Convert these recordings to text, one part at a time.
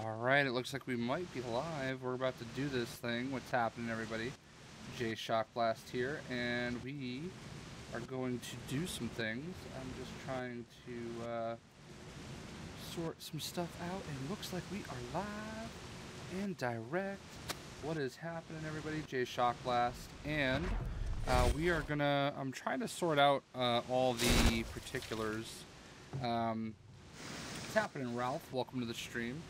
Alright, it looks like we might be live. We're about to do this thing. What's happening, everybody? Jay Shockblast here, and we are going to do some things. I'm just trying to sort some stuff out, and it looks like we are live and direct. What is happening, everybody? Jay Shockblast, and we are gonna... I'm trying to sort out all the particulars. What's happening, Ralph? Welcome to the stream.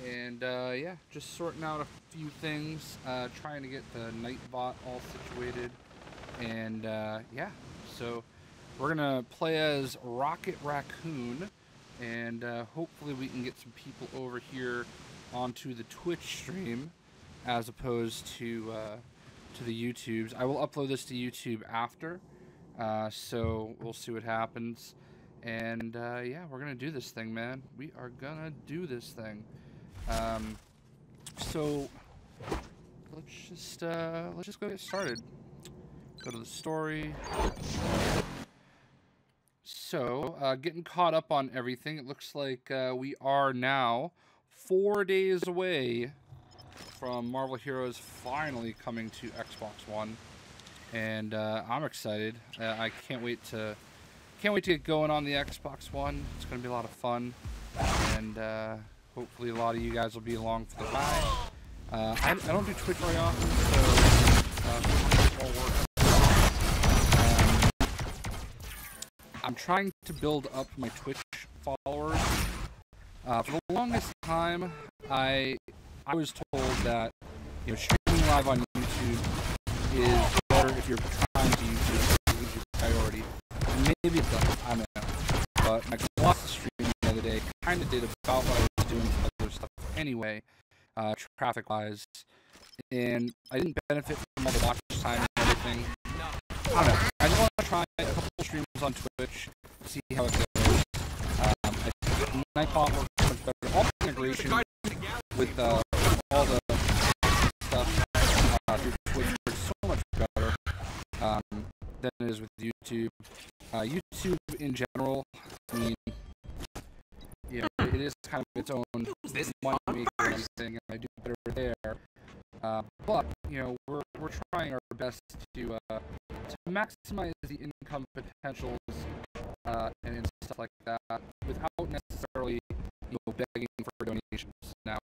And yeah, just sorting out a few things, trying to get the Nightbot all situated, and yeah, so we're gonna play as Raccoon, and hopefully we can get some people over here onto the Twitch stream, as opposed to the YouTubes. I will upload this to YouTube after, so we'll see what happens, and yeah, we're gonna do this thing, man. We are gonna do this thing. So let's just go get started. Go to the story. So, getting caught up on everything. It looks like we are now 4 days away from Marvel Heroes finally coming to Xbox One, and I'm excited. I can't wait to get going on the Xbox One. It's going to be a lot of fun, and hopefully a lot of you guys will be along for the ride. I don't do Twitch very often, so all work. I'm trying to build up my Twitch followers. For the longest time, I was told that streaming live on YouTube is better if you're trying to use YouTube priority. And maybe it does, I don't know. But my Colossus stream the other day kind of did about what I was doing to other stuff anyway, traffic-wise, and I didn't benefit from all the watch time and everything. I don't know. I just want to try a couple streams on Twitch, see how it goes. I think Nightbot works much better. All the integration with all the stuff through Twitch works so much better than it is with YouTube. YouTube in general, I mean, yeah, it is kind of its own money maker and everything, and I do better there. But we're trying our best to maximize the income potentials and stuff like that without necessarily begging for donations. Now,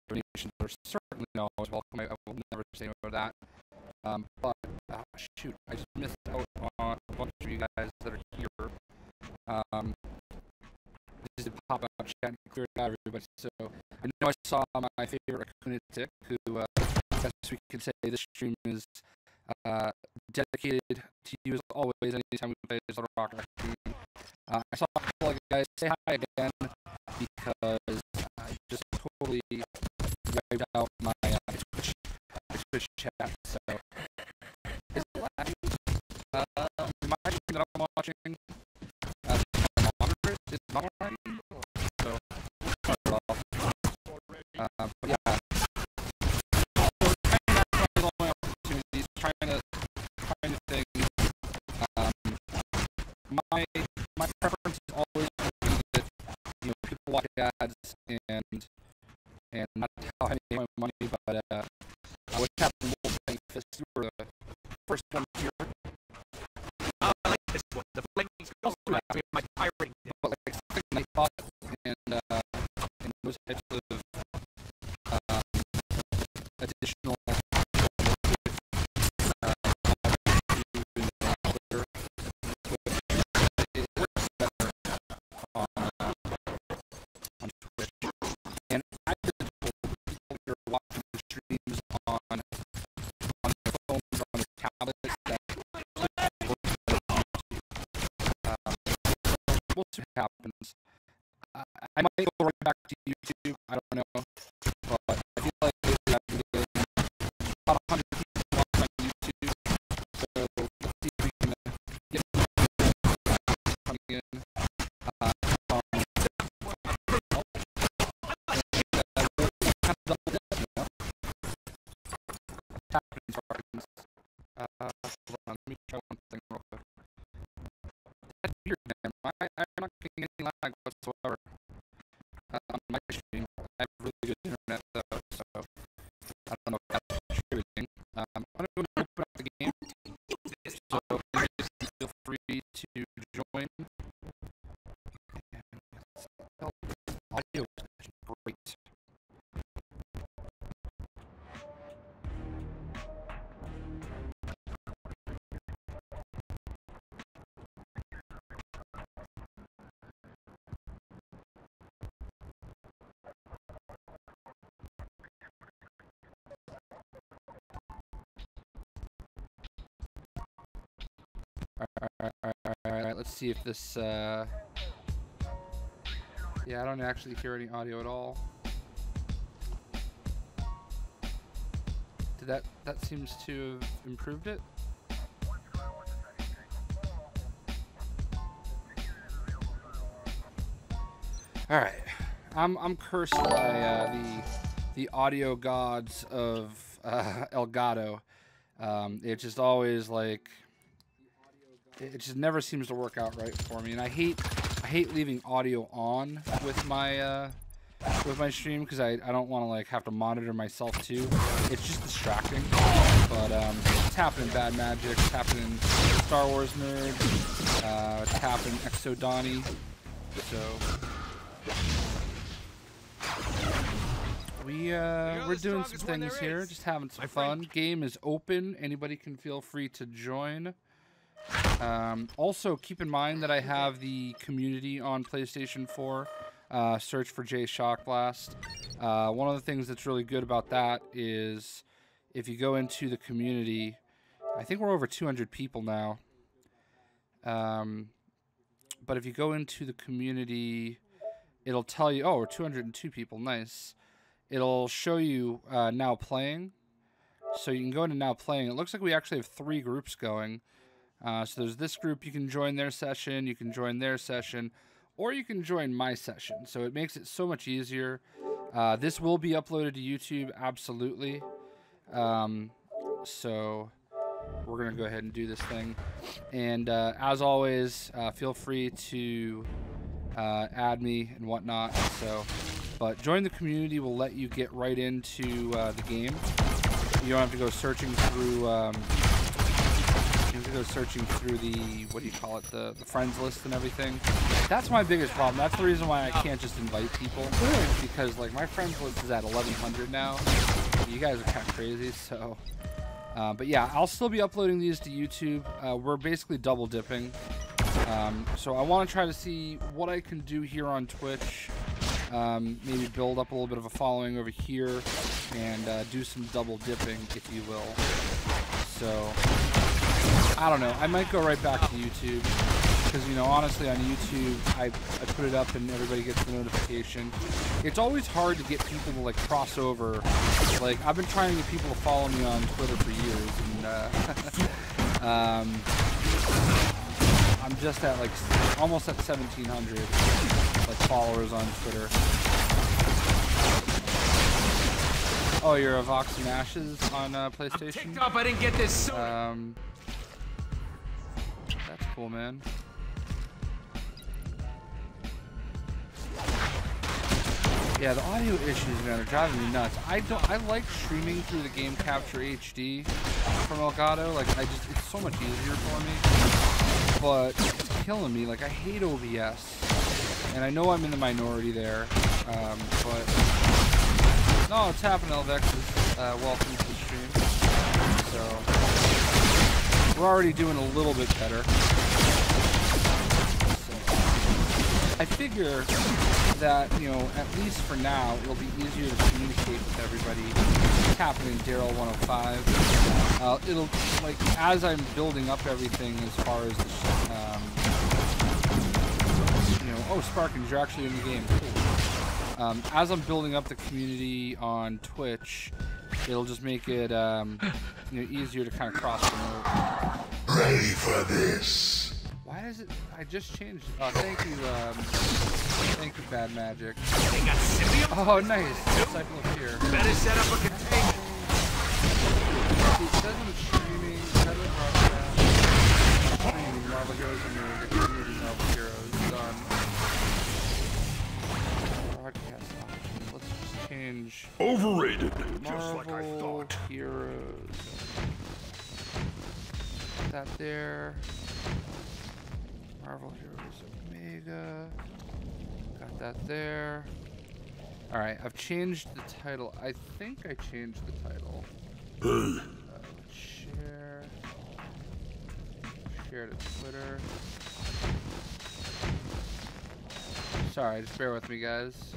donations are certainly always welcome. I will never say no to that. But shoot, I just missed out on a bunch of you guys that are here. This is pop out chat and clear it out, everybody. So I know I saw my favorite Raccoon, who guess we can say this stream is dedicated to you as always. Anytime we play as Little Rock Raccoon, I saw a couple of guys say hi again because I just totally wiped out my Twitch chat. So is it lagging? My stream that I'm watching, is not lagging. So turn it off. But yeah. Trying to think. My preference is always that people watch ads and not how I make my money, but what happened with Wolverine, you were the first one here. I like this one. The flames also have my pirating, but like something Nightbot and those types of additional. We'll see what happens. I might go right back to YouTube. I don't know, but I feel like maybe I've been getting about 100 people watching my YouTube. So let's see if we can get coming in. Hold on, let me try one thing real quick. That's weird, man. I'm not getting any lag whatsoever on my stream. I have really good let's see if this... Yeah, I don't actually hear any audio at all. Did that seems to have improved it? All right, I'm cursed by the audio gods of Elgato. It just always like it just never seems to work out right for me, and I hate leaving audio on with my stream because I don't want to like have to monitor myself too. It's just distracting. But it's happening Bad Magik, it's happening Star Wars Nerd, it's happening Exo Donnie. So we're doing some things here, just having some fun. Game is open. Anybody can feel free to join. Also, keep in mind that I have the community on PlayStation 4. Search for Jay Shockblast. One of the things that's really good about that is if you go into the community, I think we're over 200 people now. But if you go into the community, it'll tell you, oh, we're 202 people. Nice. It'll show you now playing. So you can go into now playing. It looks like we actually have 3 groups going. So there's this group, you can join their session, you can join their session, or you can join my session. So it makes it so much easier. This will be uploaded to YouTube, absolutely. So we're going to go ahead and do this thing. And as always, feel free to add me and whatnot. But join the community will let you get right into the game. You don't have to go searching through... the, what do you call it, the friends list and everything. That's my biggest problem. That's the reason why I can't just invite people, because like my friends list is at 1,100 now. You guys are kind of crazy, so but yeah, I'll still be uploading these to YouTube. We're basically double dipping, so I want to try to see what I can do here on Twitch. Maybe build up a little bit of a following over here and do some double dipping, if you will. So I don't know. I might go right back to YouTube because, you know, honestly on YouTube, I put it up and everybody gets the notification. It's always hard to get people to, like, cross over. Like, I've been trying to get people to follow me on Twitter for years, and I'm just at, like, almost at 1,700, like, followers on Twitter. Oh, you're a Vox and Ashes on PlayStation? I'm ticked off I didn't get this soon. That's cool, man. Yeah, the audio issues, man, are driving me nuts. I like streaming through the Game Capture HD from Elgato. Like, it's so much easier for me. But it's killing me. Like, I hate OBS. And I know I'm in the minority there. But no, it's happening, Elvexis. Welcome to the stream. So we're already doing a little bit better. So, I figure that, you know, at least for now, it'll be easier to communicate with everybody. It's happening, Daryl 105. It'll, like, as I'm building up everything as far as the, you know, oh, Sparkins, you're actually in the game. Cool. As I'm building up the community on Twitch, it'll just make it, you know, easier to kind of cross promote. Ready for this? Why does it? I just changed. Oh, thank you, Bad Magik. They got symbiote? Oh, nice. Cyclops here. Better set up a containment. It says I'm streaming, Federal broadcast, streaming Marvel Heroes and the community Marvel Heroes done. Broadcast options. Let's just change. Overrated. Marvel Just like I thought. Heroes. Put that there. Marvel Heroes Omega. Got that there. Alright, I've changed the title. I think I changed the title. Share. Share to Twitter. Sorry, just bear with me, guys.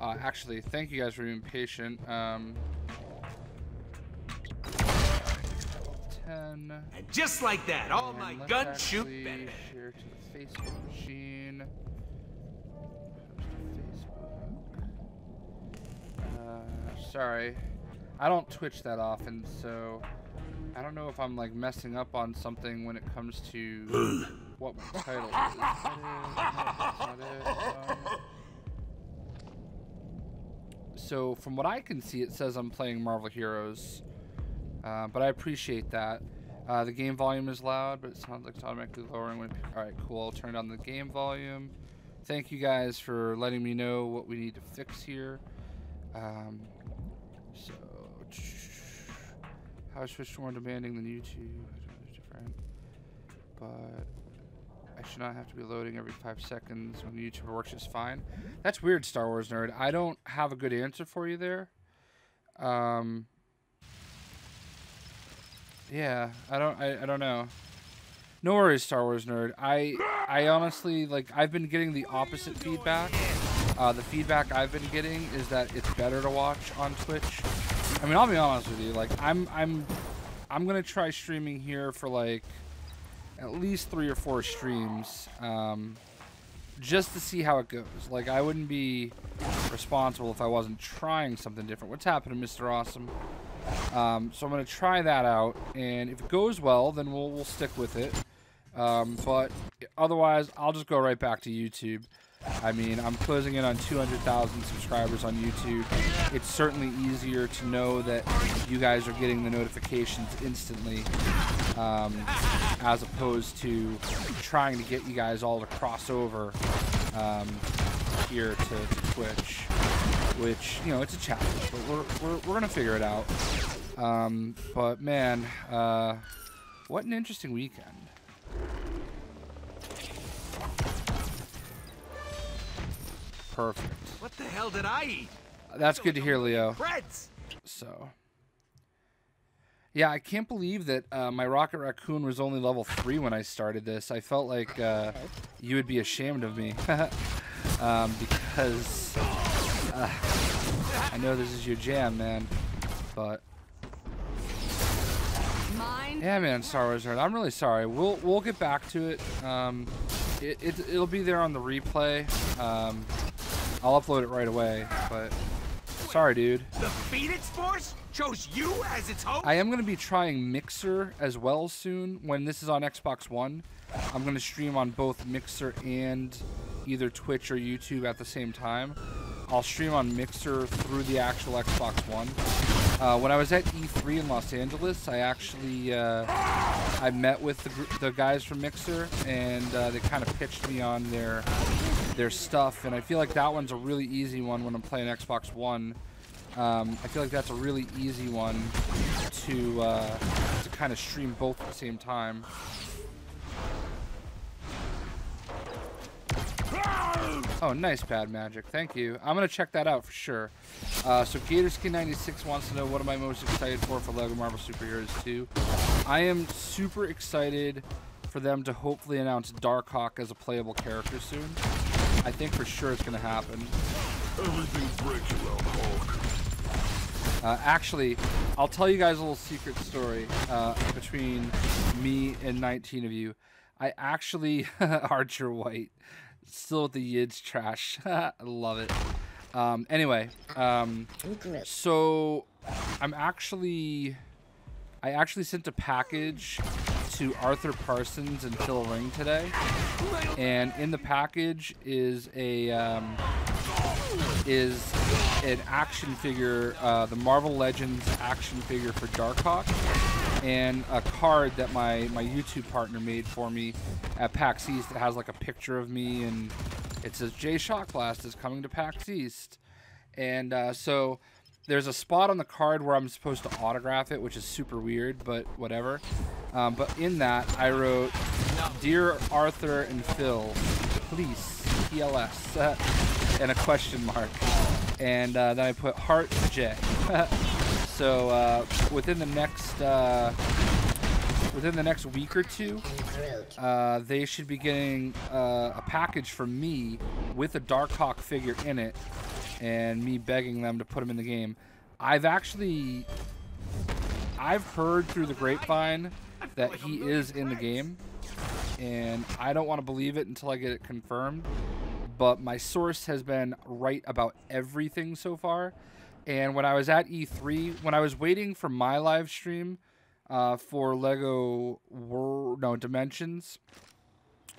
Actually, thank you guys for being patient. 10. 10. And just like that, all And my let's guns shoot actually better. share to the Facebook machine. Sorry. I don't Twitch that often, so I don't know if I'm like messing up on something when it comes to what my title is. That's not it. So from what I can see, it says I'm playing Marvel Heroes, but I appreciate that. The game volume is loud, but it sounds like it's automatically lowering when. All right, cool. I'll turn down the game volume. Thank you guys for letting me know what we need to fix here. So, how is Twitch more demanding than YouTube? It's different, but I should not have to be loading every 5 seconds when YouTube works just fine. That's weird, Star Wars nerd. I don't have a good answer for you there. Yeah, I don't know. No worries, Star Wars nerd. I honestly, like, I've been getting the opposite feedback. The feedback I've been getting is that it's better to watch on Twitch. I mean, I'll be honest with you. Like, I'm gonna try streaming here for like at least 3 or 4 streams, just to see how it goes. Like, I wouldn't be responsible if I wasn't trying something different. What's happening, Mr. Awesome? So I'm gonna try that out, and if it goes well, then we'll stick with it. But otherwise, I'll just go right back to YouTube. I mean, I'm closing in on 200,000 subscribers on YouTube. It's certainly easier to know that you guys are getting the notifications instantly, as opposed to trying to get you guys all to cross over here to Twitch, which, you know, it's a challenge, but we're gonna figure it out. But man, what an interesting weekend. Perfect. What the hell did I eat? That's good to hear, Leo. Breads. So, yeah, I can't believe that my Rocket Raccoon was only level 3 when I started this. I felt like you would be ashamed of me because I know this is your jam, man. But yeah, man, Star Wars nerd. I'm really sorry. We'll get back to it. It'll be there on the replay. I'll upload it right away, but sorry, dude. The Phoenix Force chose you as its host? I am going to be trying Mixer as well soon. When this is on Xbox One, I'm going to stream on both Mixer and either Twitch or YouTube at the same time. I'll stream on Mixer through the actual Xbox One. When I was at E3 in Los Angeles, I actually I met with the guys from Mixer, and they kind of pitched me on their stuff, and I feel like that one's a really easy one when I'm playing Xbox One. I feel like that's a really easy one to kind of stream both at the same time. Oh, nice, Bad Magic. Thank you. I'm going to check that out for sure. So GatorSkin96 wants to know, what am I most excited for LEGO Marvel Superheroes 2? I am super excited for them to hopefully announce Darkhawk as a playable character soon. I think for sure it's going to happen. Everything breaks around Hulk. Actually, I'll tell you guys a little secret story between me and 19 of you. I actually, Archer White, still with the Yids trash. I love it. Anyway, so I actually sent a package to Arthur Parsons and Phil Ring today, and in the package is an action figure, the Marvel Legends action figure for Darkhawk, and a card that my YouTube partner made for me at PAX East that has like a picture of me, and it says Jay Shockblast is coming to PAX East. And so there's a spot on the card where I'm supposed to autograph it, which is super weird, but whatever. But in that, I wrote, "Dear Arthur and Phil, please, PLS," and a question mark. And then I put heart J. So within the next week or two, they should be getting a package from me with a Darkhawk figure in it, and me begging them to put him in the game. I I've heard through the grapevine that he is in the game, and I don't want to believe it until I get it confirmed. But my source has been right about everything so far. And when I was at E3, when I was waiting for my live stream for Lego Dimensions,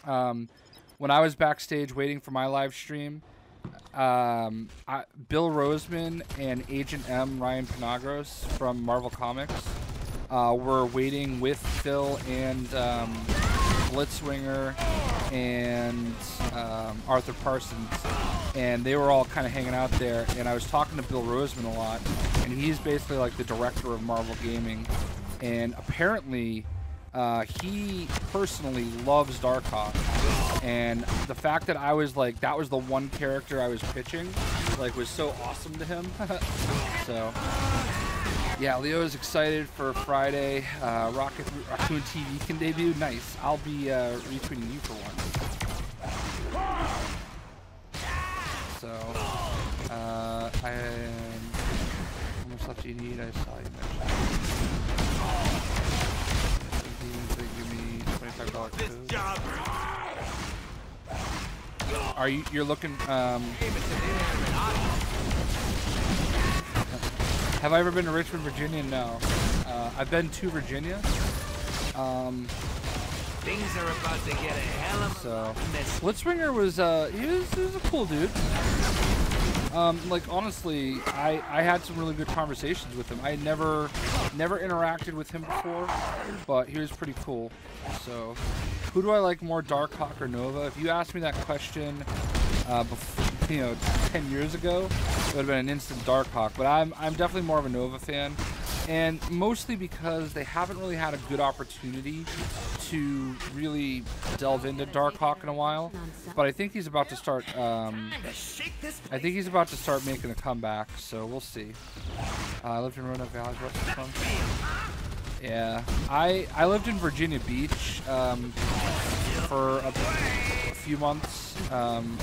when I was backstage waiting for my live stream, Bill Roseman and Agent M, Ryan Penagros from Marvel Comics, were waiting with Phil and Blitzwinger and Arthur Parsons, and they were all kind of hanging out there, and I was talking to Bill Roseman a lot, and he's basically like the director of Marvel Gaming, and apparently he personally loves Darkhawk, and the fact that I was like, that was the one character I was pitching, like, was so awesome to him. So yeah, Leo is excited for Friday. Raccoon TV can debut. Nice. I'll be retweeting you for one. So, how much left do you need? I saw you mention. Give me $25 code. Are you're looking? Have I ever been to Richmond, Virginia? No. I've been to Virginia. Things are about to get a hell of a mess. Blitzwinger was he was a cool dude. Like, honestly, I had some really good conversations with him. I never interacted with him before, but he was pretty cool. So, who do I like more, Darkhawk or Nova? If you asked me that question, before, 10 years ago, it would have been an instant Darkhawk. But I'm definitely more of a Nova fan, and mostly because they haven't really had a good opportunity to really delve into Darkhawk in a while. But I think he's about to start. I think he's about to start making a comeback. So we'll see. I lived in Roanoke Valley. What's this one? Yeah, I lived in Virginia Beach for a few months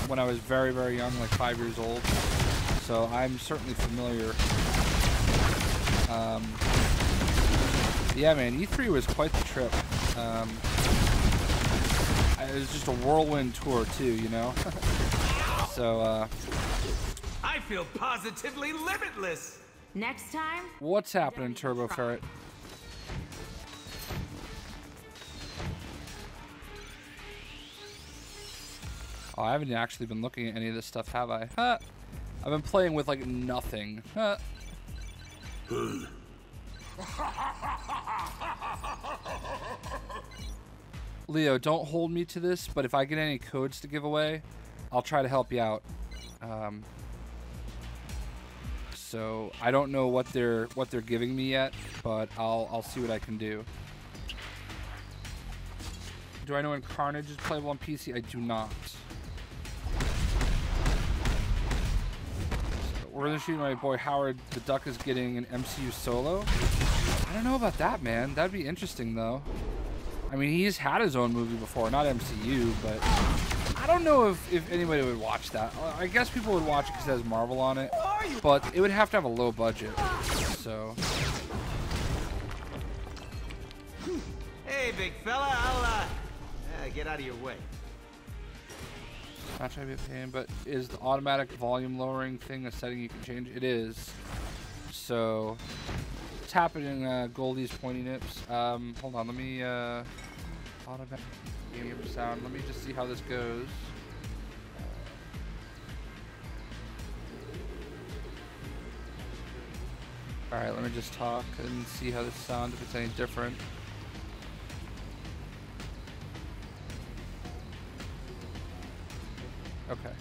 when I was very, very young, like 5 years old. So I'm certainly familiar. Yeah, man, E3 was quite the trip. It was just a whirlwind tour too, you know. So I feel positively limitless. Next time. What's happening, Turbo Ferret? Oh, I haven't actually been looking at any of this stuff, have I? Huh. I've been playing with, like, nothing. Huh. Leo, don't hold me to this, but if I get any codes to give away, I'll try to help you out. So I don't know what they're giving me yet, but I'll see what I can do. Do I know when Carnage is playable on PC? I do not. We're gonna shoot my boy Howard the Duck is getting an MCU solo. I don't know about that, man. That'd be interesting though. I mean, he's had his own movie before, not MCU, but I don't know if anybody would watch that. I guess people would watch it because it has Marvel on it, but it would have to have a low budget. So. Hey, big fella, I'll get out of your way. Not trying to be a pain, but is the automatic volume lowering thing a setting you can change? It is. So it's happening. Goldie's pointy nips. Hold on, let me automatic game sound. Let me just see how this goes. All right, let me just talk and see how this sounds, if it's any different. Okay.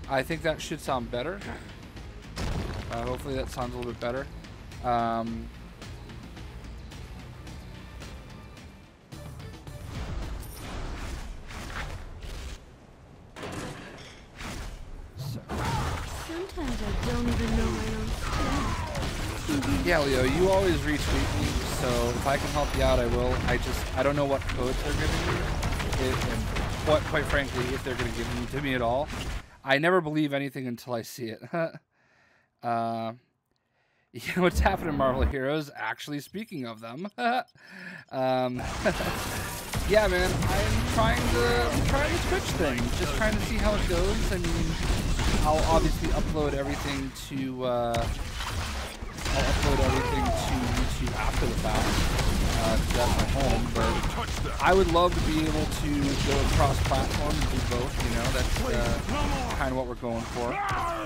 I think that should sound better. Hopefully that sounds a little bit better. Sometimes I don't even know my own stuff. Yeah, Leo, you always retweet me, so if I can help you out, I will. I don't know what codes they're giving me, and quite frankly, if they're going to give them to me at all. I never believe anything until I see it. You know what's happening, Marvel Heroes? Actually, speaking of them, yeah, man, I'm trying the Twitch thing, just trying to see how it goes. I mean, I'll obviously upload everything to YouTube after the fact. That's my home, but I would love to be able to go across platforms and do both. You know, that's kind of what we're going for.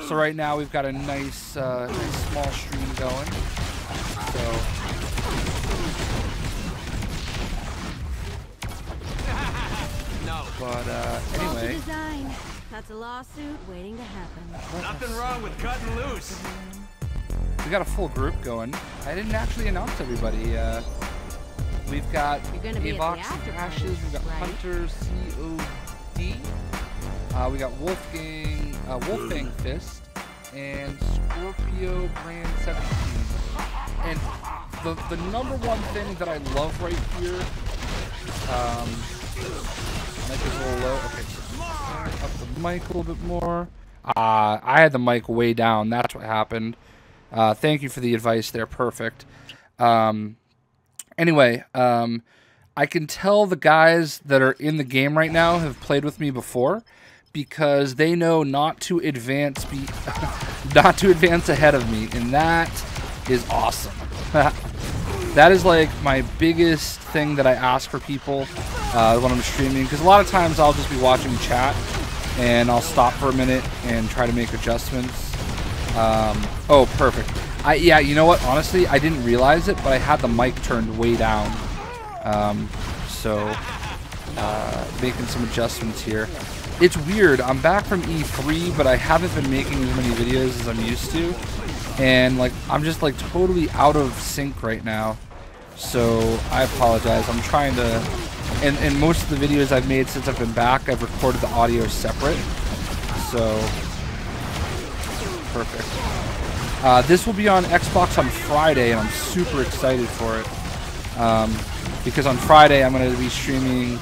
So right now we've got a nice small stream going. So. But anyway. That's a lawsuit waiting to happen. Nothing wrong with cutting loose. We got a full group going. I didn't actually announce everybody. We've got Avox and Ashes, we've got Panther, COD, we got Wolfgang Fist, and Scorpio Brand 17. And the number one thing that I love right here, mic is a little low. Okay, so up the mic a little bit more. I had the mic way down. That's what happened. Thank you for the advice there. Perfect. Anyway, I can tell the guys that are in the game right now have played with me before because they know not to advance ahead of me, and that is awesome. That is like my biggest thing that I ask for people when I'm streaming, because a lot of times I'll just be watching chat and I'll stop for a minute and try to make adjustments. Oh, perfect. Yeah, you know what? Honestly, I didn't realize it, but I had the mic turned way down. Making some adjustments here. It's weird. I'm back from E3, but I haven't been making as many videos as I'm used to. And, like, I'm just, like, totally out of sync right now. So, I apologize. I'm trying to... And most of the videos I've made since I've been back, I've recorded the audio separate. So... Perfect. This will be on Xbox on Friday, and I'm super excited for it. Because on Friday, I'm going to be streaming...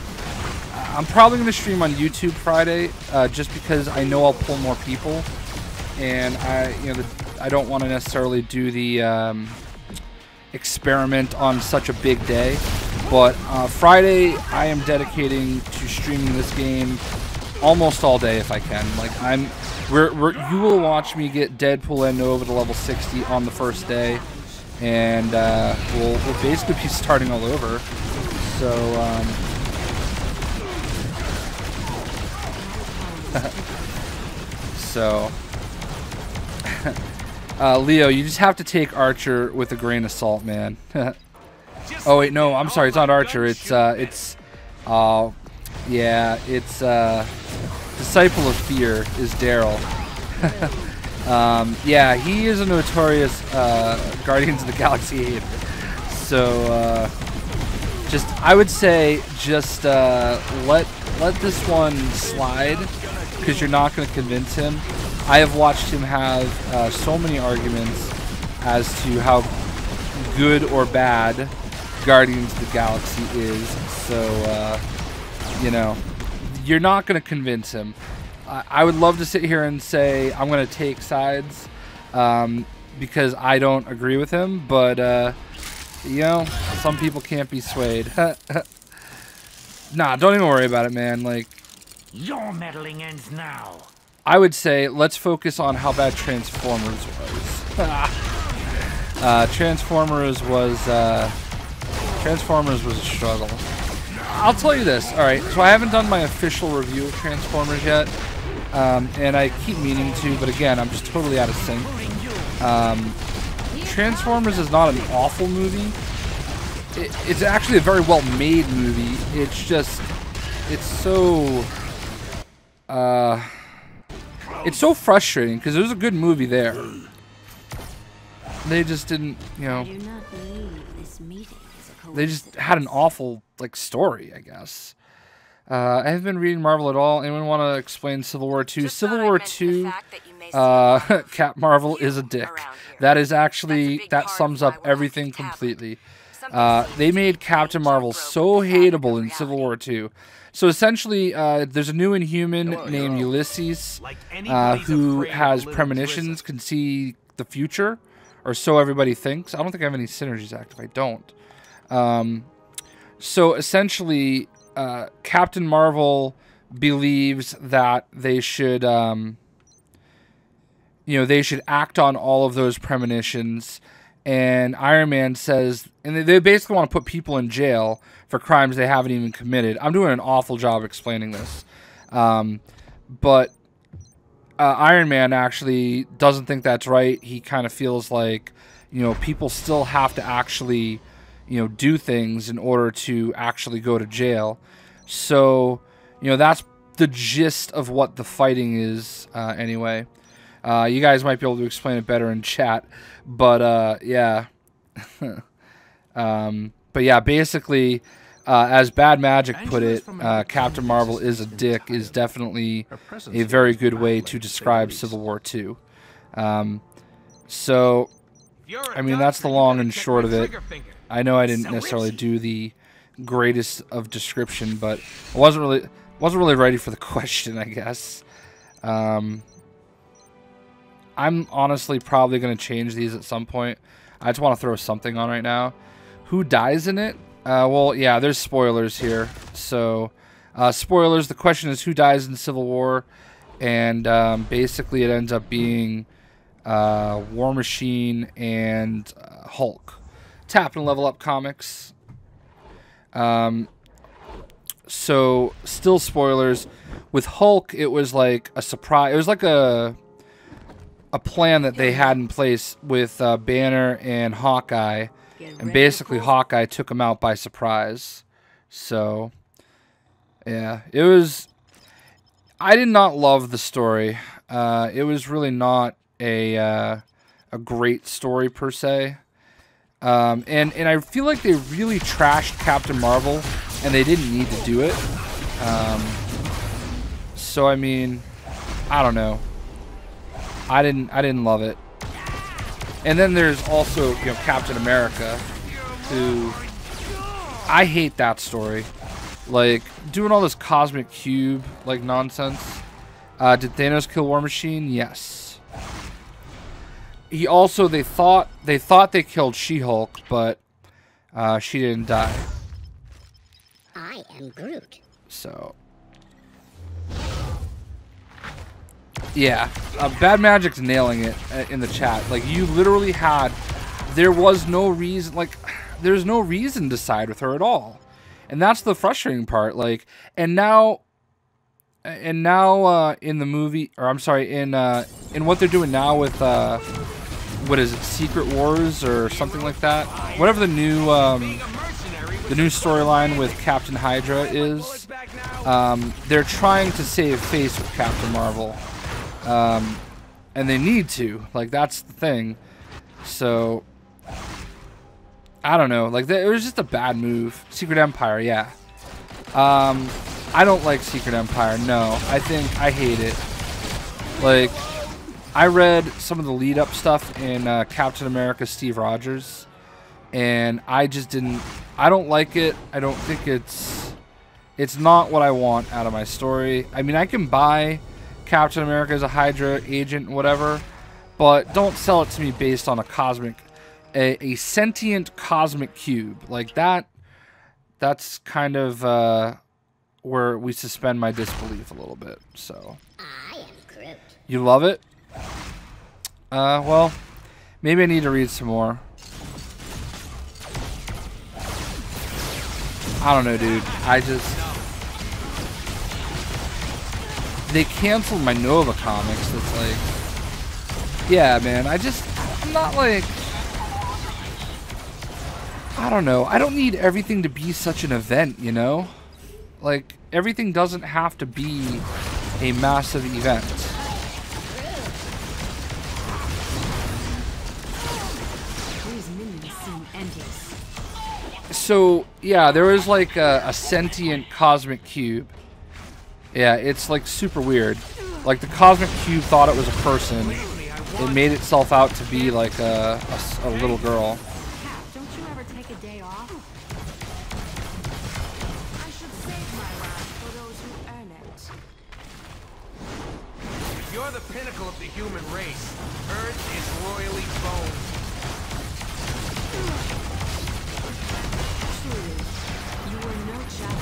I'm probably going to stream on YouTube Friday, just because I know I'll pull more people. And I don't want to necessarily do the experiment on such a big day. But Friday, I am dedicating to streaming this game almost all day if I can. Like, you will watch me get Deadpool and Nova to level 60 on the first day, and we'll basically be starting all over. So, Leo, you just have to take Archer with a grain of salt, man. Oh wait, no, I'm sorry, it's not Archer. It's Disciple of Fear is Daryl. Yeah, he is a notorious Guardians of the Galaxy hater. So, I would say let this one slide, because you're not going to convince him. I have watched him have so many arguments as to how good or bad Guardians of the Galaxy is. So, you're not going to convince him. I would love to sit here and say I'm going to take sides because I don't agree with him, but some people can't be swayed. Nah, don't even worry about it, man. Like, your meddling ends now. I would say let's focus on how bad Transformers was. Transformers was a struggle. I'll tell you this. All right, so I haven't done my official review of Transformers yet, and I keep meaning to, but again, I'm just totally out of sync. Transformers is not an awful movie. It's actually a very well-made movie. It's just, it's so frustrating because there's a good movie there. They just didn't, I do not believe this meeting is a coincidence. They just had an awful, story, I guess. I haven't been reading Marvel at all. Anyone want to explain Civil War 2? Civil War 2, Cap Marvel is a dick. That is actually, that sums up everything completely. They made Captain Marvel so hateable in Civil War 2. So essentially, there's a new Inhuman named Ulysses who has premonitions, can see the future, or so everybody thinks. I don't think I have any synergies active. I don't. So essentially, Captain Marvel believes that they should, they should act on all of those premonitions. And Iron Man says, and they basically want to put people in jail for crimes they haven't even committed. I'm doing an awful job explaining this. But Iron Man actually doesn't think that's right. He kind of feels like, people still have to actually, do things in order to actually go to jail. So, that's the gist of what the fighting is, anyway. You guys might be able to explain it better in chat, but yeah. But yeah, basically, as Bad Magic put it, Captain Marvel is a dick is definitely a very good way to describe Civil War II. So, I mean, that's the long and short of it. I know I didn't necessarily do the greatest of description, but I wasn't really ready for the question, I guess. I'm honestly probably going to change these at some point. I just want to throw something on right now. Who dies in it? Well, yeah, there's spoilers here. So, spoilers, the question is who dies in Civil War? And basically it ends up being War Machine and Hulk. Tap and Level Up Comics. So, still spoilers. With Hulk, it was like a surprise. It was like a plan that they had in place with Banner and Hawkeye, and basically Hawkeye took him out by surprise. So, yeah, it was. I did not love the story. It was really not a great story per se, and I feel like they really trashed Captain Marvel, and they didn't need to do it. So I mean, I don't know. I didn't love it. And then there's also, Captain America, who I hate that story. Like, doing all this cosmic cube like nonsense. Did Thanos kill War Machine? Yes. He also they thought they killed She-Hulk, but she didn't die. I am Groot. So yeah, Bad Magic's nailing it in the chat. Like, you literally there was no reason, there's no reason to side with her at all. And that's the frustrating part. Like, and now in the movie, or I'm sorry, in what they're doing now with, what is it, Secret Wars or something like that? Whatever the new storyline with Captain Hydra is, they're trying to save face with Captain Marvel. And they need to, that's the thing. So, I don't know, it was just a bad move. Secret Empire, yeah. I don't like Secret Empire, no. I hate it. I read some of the lead-up stuff in Captain America Steve Rogers, and I don't like it. I don't think it's not what I want out of my story. I mean, I can buy Captain America as a Hydra agent, whatever, but don't sell it to me based on a sentient cosmic cube like that. That's kind of where we suspend my disbelief a little bit. So, I am Groot. You love it? Well, maybe I need to read some more. I don't know, dude. They canceled my Nova comics. That's yeah, man. I'm not I don't know. I don't need everything to be such an event, everything doesn't have to be a massive event. So, yeah, there was a sentient cosmic cube. Yeah, it's super weird. The cosmic cube thought it was a person. It made itself out to be a little girl. Don't you ever take a day off? I should save my life for those who earn it. You're the pinnacle of the human race. Earth is royally boned. Truly, you are no child.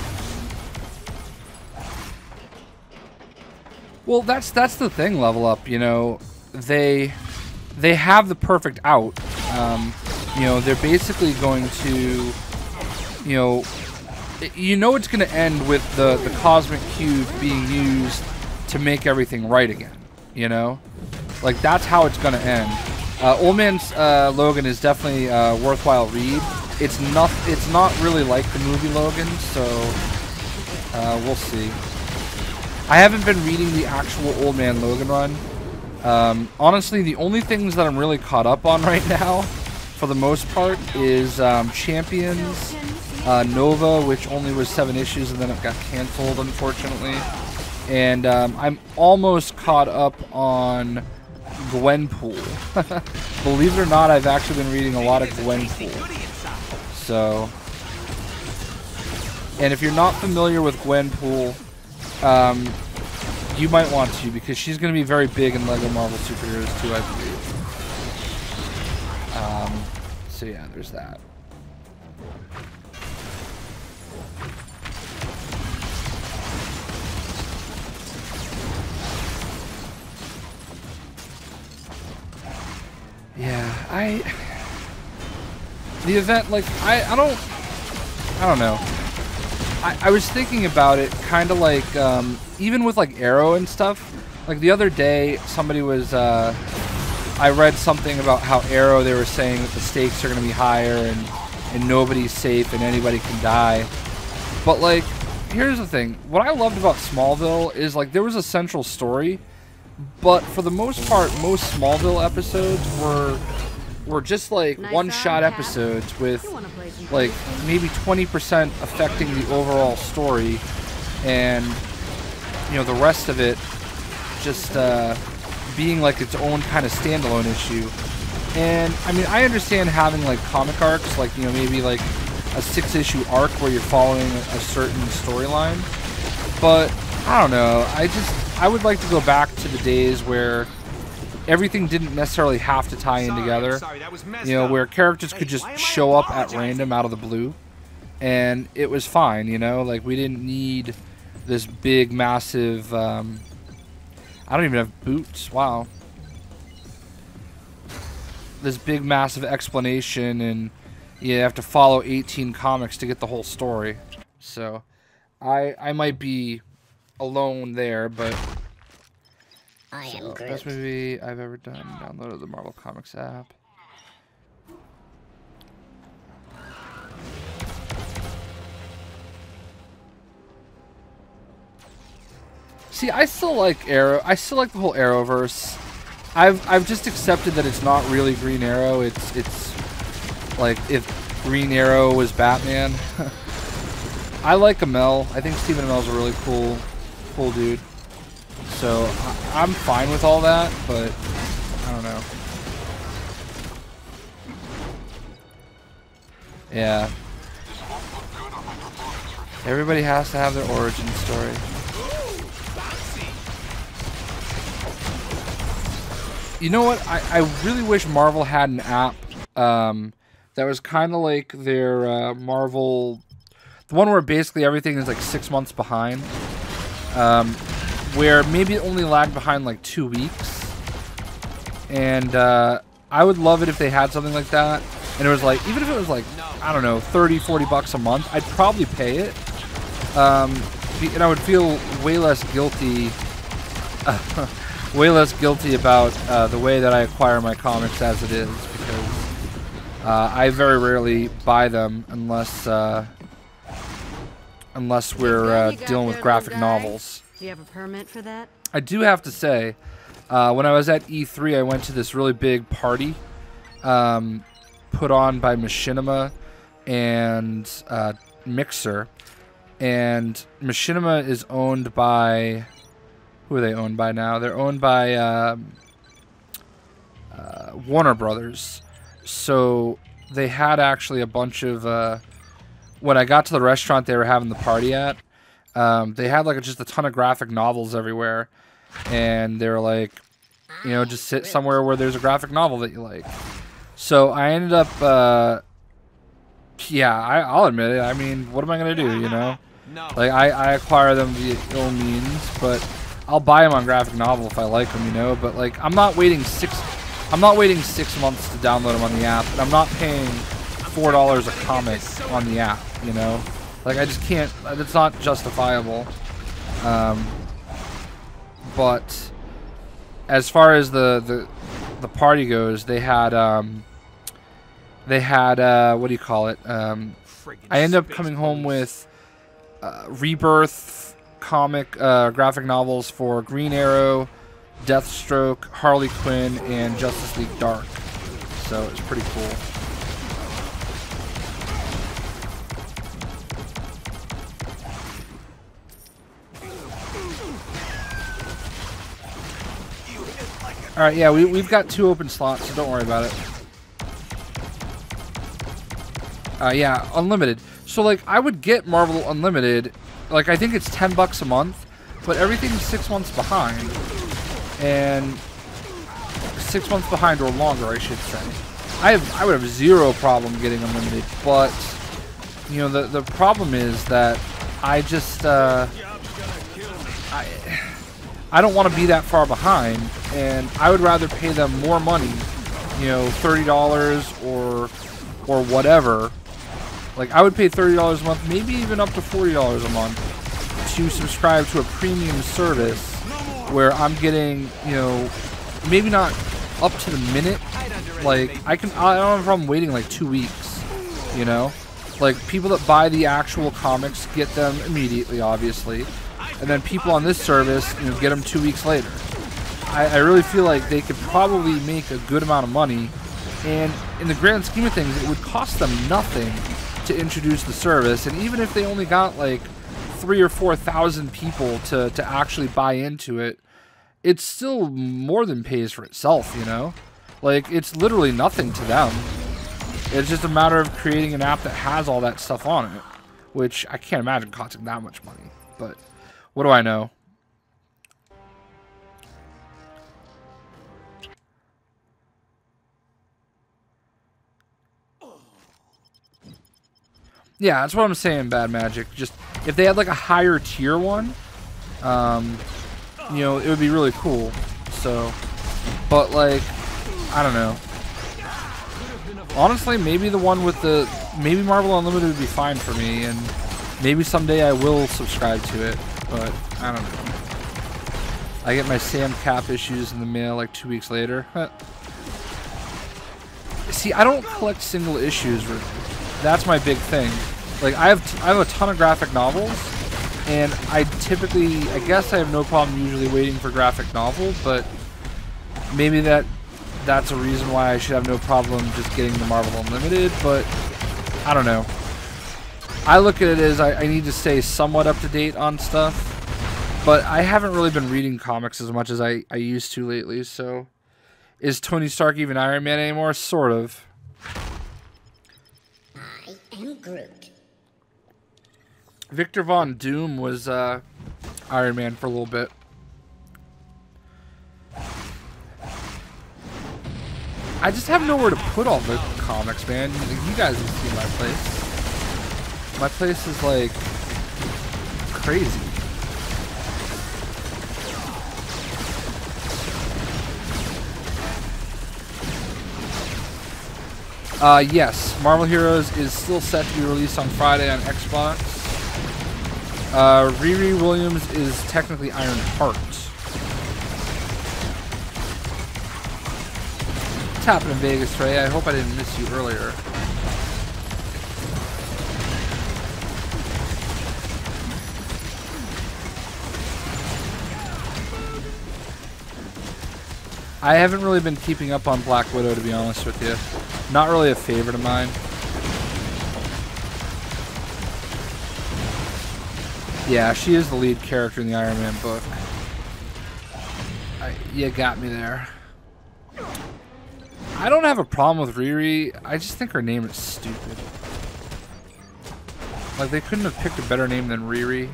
Well, that's the thing, Level Up, you know, they have the perfect out. You know, they're basically going to, you know it's going to end with the cosmic cube being used to make everything right again, you know? Like, that's how it's going to end. Old Man's Logan is definitely a worthwhile read. It's not really like the movie Logan, so we'll see. I haven't been reading the actual Old Man Logan run. Honestly, the only things that I'm really caught up on right now, for the most part, is Champions, Nova, which only was 7 issues and then it got canceled, unfortunately. And I'm almost caught up on Gwenpool. Believe it or not, I've actually been reading a lot of Gwenpool. So, and if you're not familiar with Gwenpool, you might want to, because she's going to be very big in LEGO Marvel Superheroes too, I believe. So yeah, there's that. Yeah, the event, like, I don't know. I was thinking about it kind of like, even with like Arrow and stuff. Like the other day, somebody was, I read something about how Arrow, they were saying that the stakes are going to be higher and nobody's safe and anybody can die. But like, here's the thing. What I loved about Smallville is like there was a central story, but for the most part, most Smallville episodes were just like one-shot episodes with like maybe 20% affecting the overall story, and you know, the rest of it just being like its own kind of standalone issue. And I mean, I understand having like comic arcs, like, you know, maybe like a 6-issue arc where you're following a certain storyline, but I don't know, I would like to go back to the days where everything didn't necessarily have to tie in together. You know, where characters could just show up at random out of the blue, and it was fine, you know? Like, we didn't need this big, massive, I don't even have boots, wow. This big, massive explanation, and you have to follow 18 comics to get the whole story. So, I might be alone there, but... So, best movie I've ever done. Downloaded the Marvel Comics app. See, I still like Arrow. I still like the whole Arrowverse. I've just accepted that it's not really Green Arrow. It's like if Green Arrow was Batman. I like Amell. I think Stephen Amell's a really cool dude. So I'm fine with all that, but I don't know. Yeah. Everybody has to have their origin story. You know what? I really wish Marvel had an app that was kind of like their Marvel... The one where basically everything is like 6 months behind. Where maybe it only lagged behind like 2 weeks. And I would love it if they had something like that. And it was like, even if it was like, I don't know, 30, 40 bucks a month, I'd probably pay it. And I would feel way less guilty about the way that I acquire my comics as it is, because I very rarely buy them unless we're dealing with graphic novels. Do you have a permit for that? I do have to say, when I was at E3, I went to this really big party put on by Machinima and Mixer. And Machinima is owned by... Who are they owned by now? They're owned by Warner Brothers. So they had actually a bunch of... when I got to the restaurant they were having the party at, they had like just a ton of graphic novels everywhere, and they were like, you know, just sit somewhere where there's a graphic novel that you like. So I ended up Yeah, I'll admit it. I mean, what am I gonna do? You know, No. like I acquire them via ill means, but I'll buy them on graphic novel if I like them. You know, but like I'm not waiting 6 months to download them on the app, and I'm not paying $4 a comic on the app. You know, like I just can't. It's not justifiable. But as far as the party goes, they had what do you call it? I ended up coming home with Rebirth comic graphic novels for Green Arrow, Deathstroke, Harley Quinn, and Justice League Dark. So it's pretty cool. Alright, yeah, we've got 2 open slots, so don't worry about it. Yeah, Unlimited. So, like, I would get Marvel Unlimited, like, I think it's $10 a month, but everything's 6 months behind. And 6 months behind or longer, I should say. I would have 0 problem getting Unlimited, but, you know, the problem is that I just, I don't want to be that far behind, and I would rather pay them more money, you know, $30 or whatever. Like, I would pay $30 a month, maybe even up to $40 a month to subscribe to a premium service where I'm getting, you know, maybe not up to the minute. Like, I don't have a problem waiting like 2 weeks, you know? Like, people that buy the actual comics get them immediately, obviously. And then people on this service, you know, get them 2 weeks later. I really feel like they could probably make a good amount of money, and in the grand scheme of things, it would cost them nothing to introduce the service. And even if they only got like 3,000 or 4,000 people to actually buy into it, it still more than pays for itself, you know? Like, it's literally nothing to them. It's just a matter of creating an app that has all that stuff on it, which I can't imagine costing that much money, but what do I know? Yeah, that's what I'm saying, Bad Magic. Just, if they had like a higher tier one, you know, it would be really cool. So, but like, I don't know. Honestly, maybe the one with the, maybe Marvel Unlimited would be fine for me, and maybe someday I will subscribe to it, but I don't know. I get my Sam Cap issues in the mail like 2 weeks later. See, I don't collect single issues. That's my big thing. Like, I have a ton of graphic novels, and I typically, I guess I have no problem usually waiting for graphic novel, but maybe that's a reason why I should have no problem just getting the Marvel Unlimited, but I don't know. I look at it as I need to stay somewhat up to date on stuff, but I haven't really been reading comics as much as I used to lately, so is Tony Stark even Iron Man anymore? Sort of. I am Groot. Victor Von Doom was Iron Man for a little bit. I just have nowhere to put all the comics, man. You guys have seen my place. My place is like crazy. Yes, Marvel Heroes is still set to be released on Friday on Xbox. Riri Williams is technically Iron Heart. What's happening in Vegas, Trey? I hope I didn't miss you earlier. I haven't really been keeping up on Black Widow, to be honest with you. Not really a favorite of mine. Yeah, she is the lead character in the Iron Man book. You got me there. I don't have a problem with Riri. I just think her name is stupid. Like, they couldn't have picked a better name than Riri.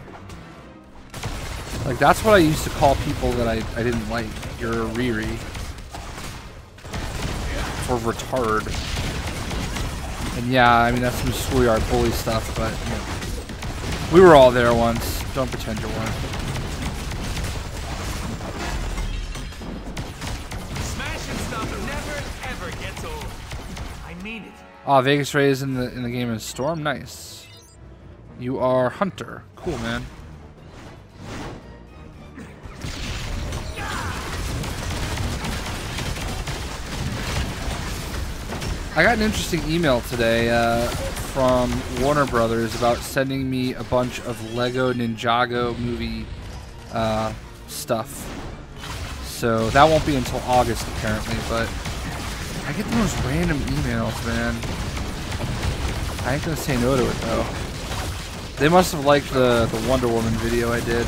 Like, that's what I used to call people that I didn't like. You're a Riri. Or retard. And yeah, I mean, that's some schoolyard bully stuff, but you know, we were all there once. Don't pretend you weren't. Smashing stuff never ever gets old. I mean it. Oh, Vegas Ray is in the game as Storm. Nice. You are Hunter. Cool, man. I got an interesting email today from Warner Brothers about sending me a bunch of Lego Ninjago movie stuff. So that won't be until August apparently, but I get the most random emails, man. I ain't gonna say no to it though. They must have liked the Wonder Woman video I did.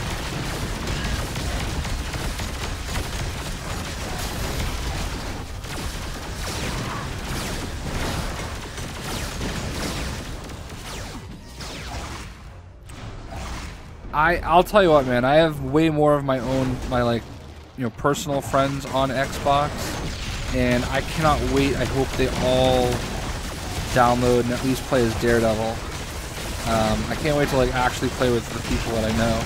I'll tell you what, man. I have way more of my like, you know, personal friends on Xbox, and I cannot wait. I hope they all download and at least play as Daredevil. I can't wait to like actually play with the people that I know.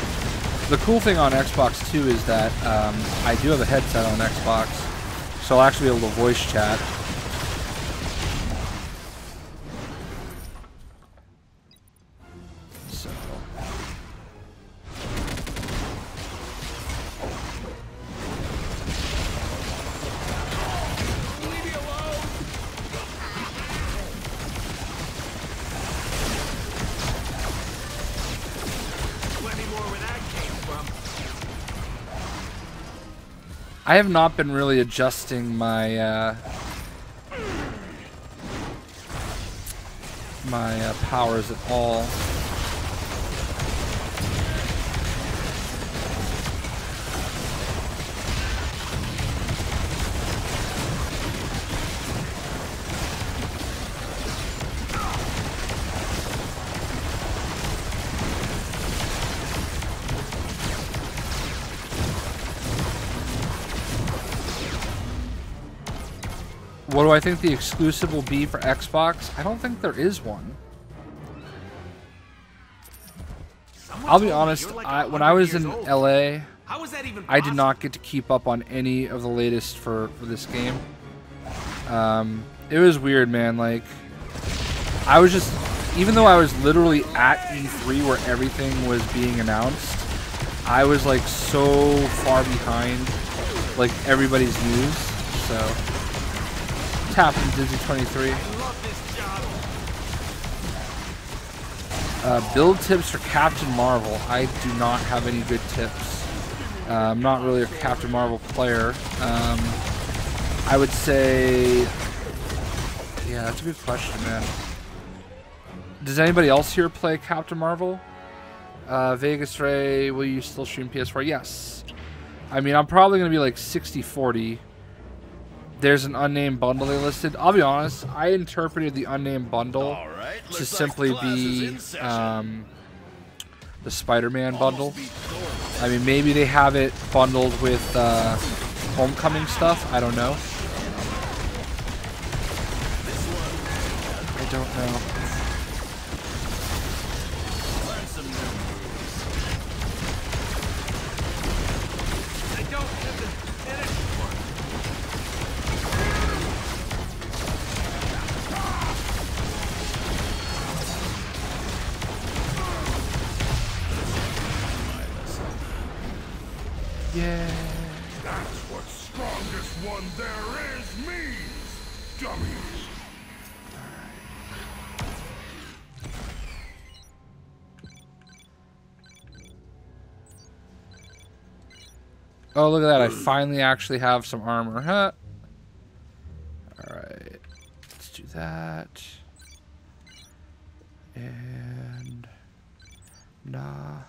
The cool thing on Xbox too is that I do have a headset on Xbox, so I'll actually be able to voice chat. I have not been really adjusting my powers at all. What do I think the exclusive will be for Xbox? I don't think there is one. I'll be honest, when I was in LA, I did not get to keep up on any of the latest for this game. It was weird, man. Like, I was just, even though I was literally at E3 where everything was being announced, I was like so far behind like everybody's news, so. Happened, Dizzy 23. Build tips for Captain Marvel. I do not have any good tips. I'm not really a Captain Marvel player. I would say, yeah, that's a good question, man. Does anybody else here play Captain Marvel? Vegas Ray, will you still stream PS4? Yes. I mean, I'm probably going to be like 60-40. There's an unnamed bundle they listed. I'll be honest, I interpreted the unnamed bundle to simply be the Spider-Man bundle. I mean, maybe they have it bundled with Homecoming stuff. I don't know. I don't know. Yeah. That's what strongest one there is means, dummies. Oh, look at that. I finally actually have some armor. Huh? Alright. Let's do that. And... nah.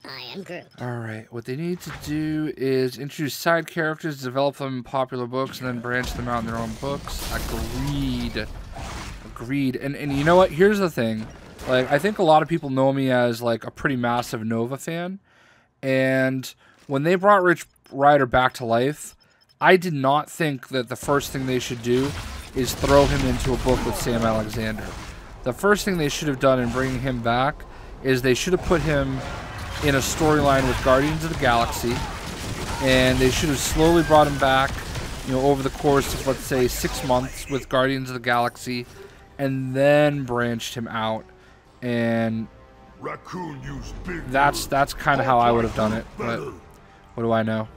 I am Groot. Alright, what they need to do is introduce side characters, develop them in popular books, and then branch them out in their own books. Agreed. Agreed. And you know what? Here's the thing. Like, I think a lot of people know me as, like, a pretty massive Nova fan. And when they brought Ryder back to life, I did not think that the first thing they should do is throw him into a book with Sam Alexander. The first thing they should have done in bringing him back is they should have put him in a storyline with Guardians of the Galaxy, and they should have slowly brought him back, you know, over the course of, let's say, 6 months with Guardians of the Galaxy, and then branched him out. And Raccoon used big that's kind of how I would have done it, but what do I know?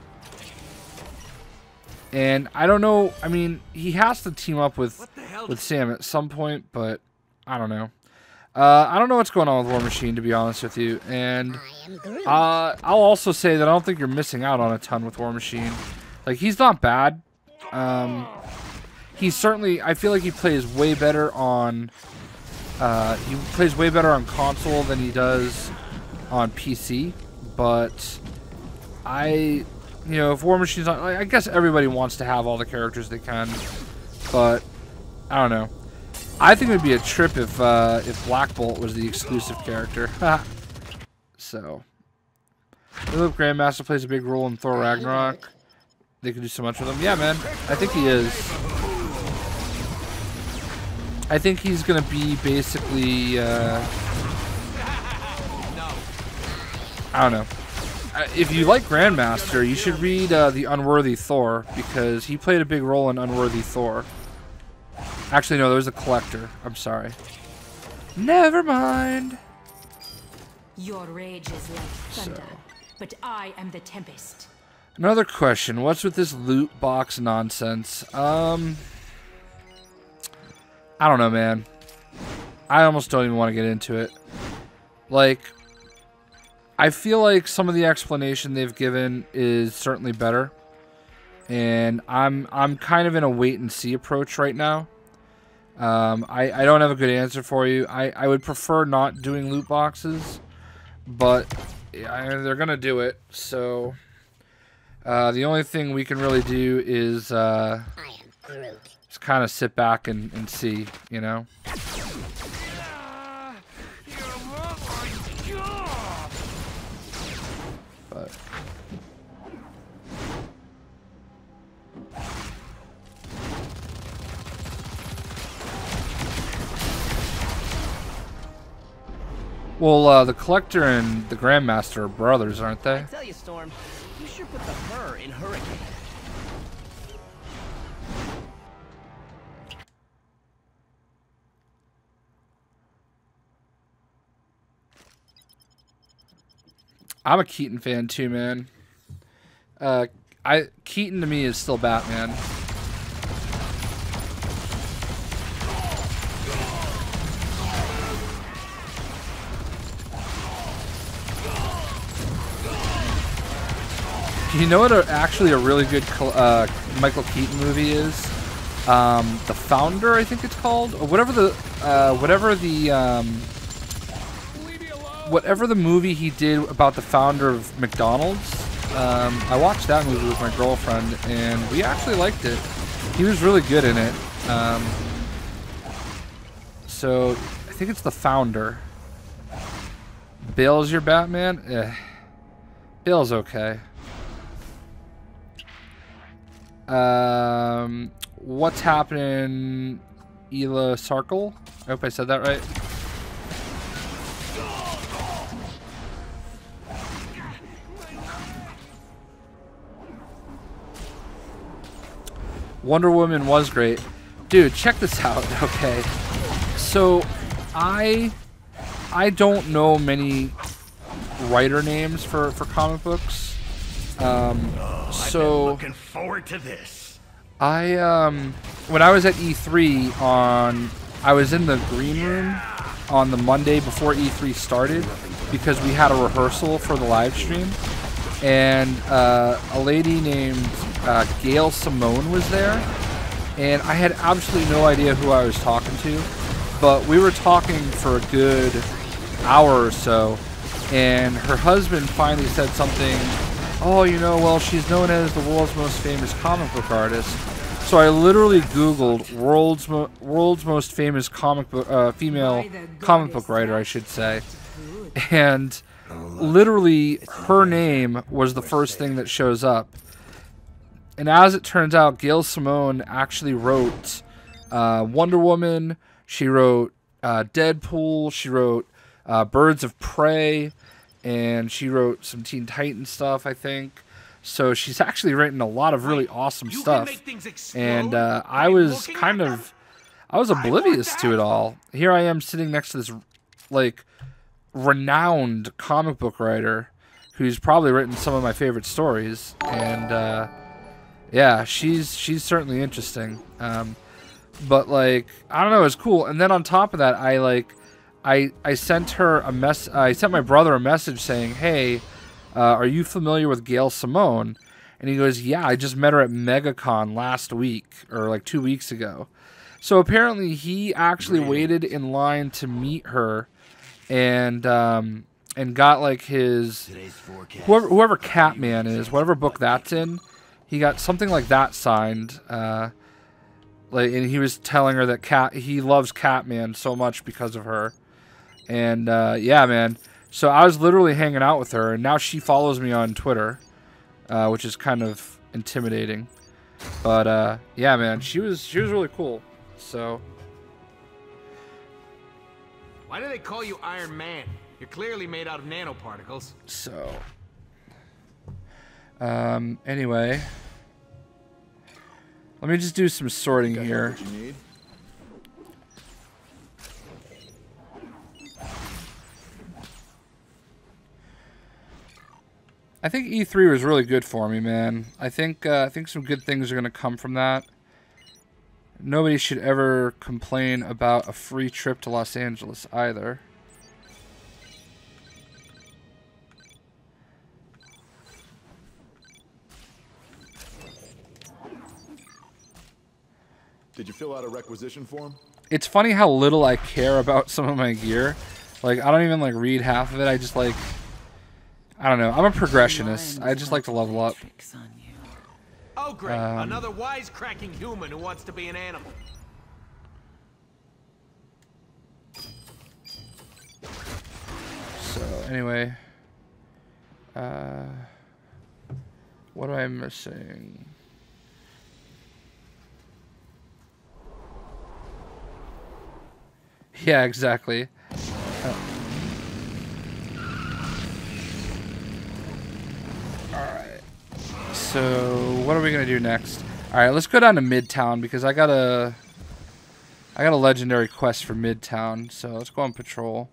And I don't know, I mean, he has to team up with Sam at some point, but I don't know. I don't know what's going on with War Machine, to be honest with you. And I'll also say that I don't think you're missing out on a ton with War Machine. Like, he's not bad. He's certainly, I feel like he plays way better on console than he does on PC. But you know, if War Machine's not, like, I guess everybody wants to have all the characters they can, but I don't know. I think it would be a trip if Black Bolt was the exclusive character. So, Philip Grandmaster plays a big role in Thor Ragnarok. They could do so much with him. Yeah, man. I think he is. I think he's gonna be basically. I don't know. If you like Grandmaster, you should read The Unworthy Thor, because he played a big role in Unworthy Thor. Actually, no, there was a Collector. I'm sorry. Never mind. Your rage is like thunder, but I am the tempest. Another question. What's with this loot box nonsense? I don't know, man. I almost don't even want to get into it. Like, I feel like some of the explanation they've given is certainly better. And I'm kind of in a wait and see approach right now. I don't have a good answer for you. I would prefer not doing loot boxes, but they're gonna do it. So the only thing we can really do is just kind of sit back and see, you know. But well, the Collector and the Grandmaster are brothers, aren't they? I tell you, Storm, you should put the her in Hurricane. I'm a Keaton fan too, man. Keaton to me is still Batman. You know what actually a really good Michael Keaton movie is? The Founder, I think it's called, or whatever the movie he did about the founder of McDonald's. I watched that movie with my girlfriend, and we actually liked it. He was really good in it. So I think it's The Founder. Bale's your Batman? Bale's okay. What's happening, Ela Sarkle? I hope I said that right. Wonder Woman was great. Dude, check this out, okay? So, I don't know many writer names for comic books. I've been looking forward to this. When I was at E3 I was in the green room on the Monday before E3 started, because we had a rehearsal for the live stream, and a lady named Gail Simone was there, and I had absolutely no idea who I was talking to, but we were talking for a good hour or so, and her husband finally said something, oh, you know, well, she's known as the world's most famous comic book artist. So I literally Googled world's most famous female comic book writer, I should say, and literally her name was the first thing that shows up. And as it turns out, Gail Simone actually wrote Wonder Woman. She wrote Deadpool. She wrote Birds of Prey. And she wrote some Teen Titans stuff, I think. So she's actually written a lot of really awesome stuff. And I was oblivious to it all. Here I am sitting next to this, like, renowned comic book writer who's probably written some of my favorite stories. And, yeah, she's certainly interesting. But, like, I don't know, it's cool. And then on top of that, I sent her I sent my brother a message saying, hey, are you familiar with Gail Simone? And he goes, yeah, I just met her at MegaCon last week, or like 2 weeks ago. So apparently he actually waited in line to meet her and got like his, whoever Catman is, whatever book that's in, he got something like that signed. Like, and he was telling her that he loves Catman so much because of her. And, yeah, man. So I was literally hanging out with her, and now she follows me on Twitter, which is kind of intimidating. But, yeah, man, she was really cool. So. Why do they call you Iron Man? You're clearly made out of nanoparticles. So. Anyway. Let me just do some sorting here. I think E3 was really good for me, man. I think some good things are going to come from that. Nobody should ever complain about a free trip to Los Angeles either. Did you fill out a requisition form? It's funny how little I care about some of my gear. Like, I don't even, like, read half of it. I just, like... I don't know. I'm a progressionist. I just like to level up. Oh, great. Another wisecracking human who wants to be an animal. So, anyway. What am I missing? Yeah, exactly. Alright. So, what are we going to do next? Alright, let's go down to Midtown because I got a legendary quest for Midtown. So, let's go on patrol.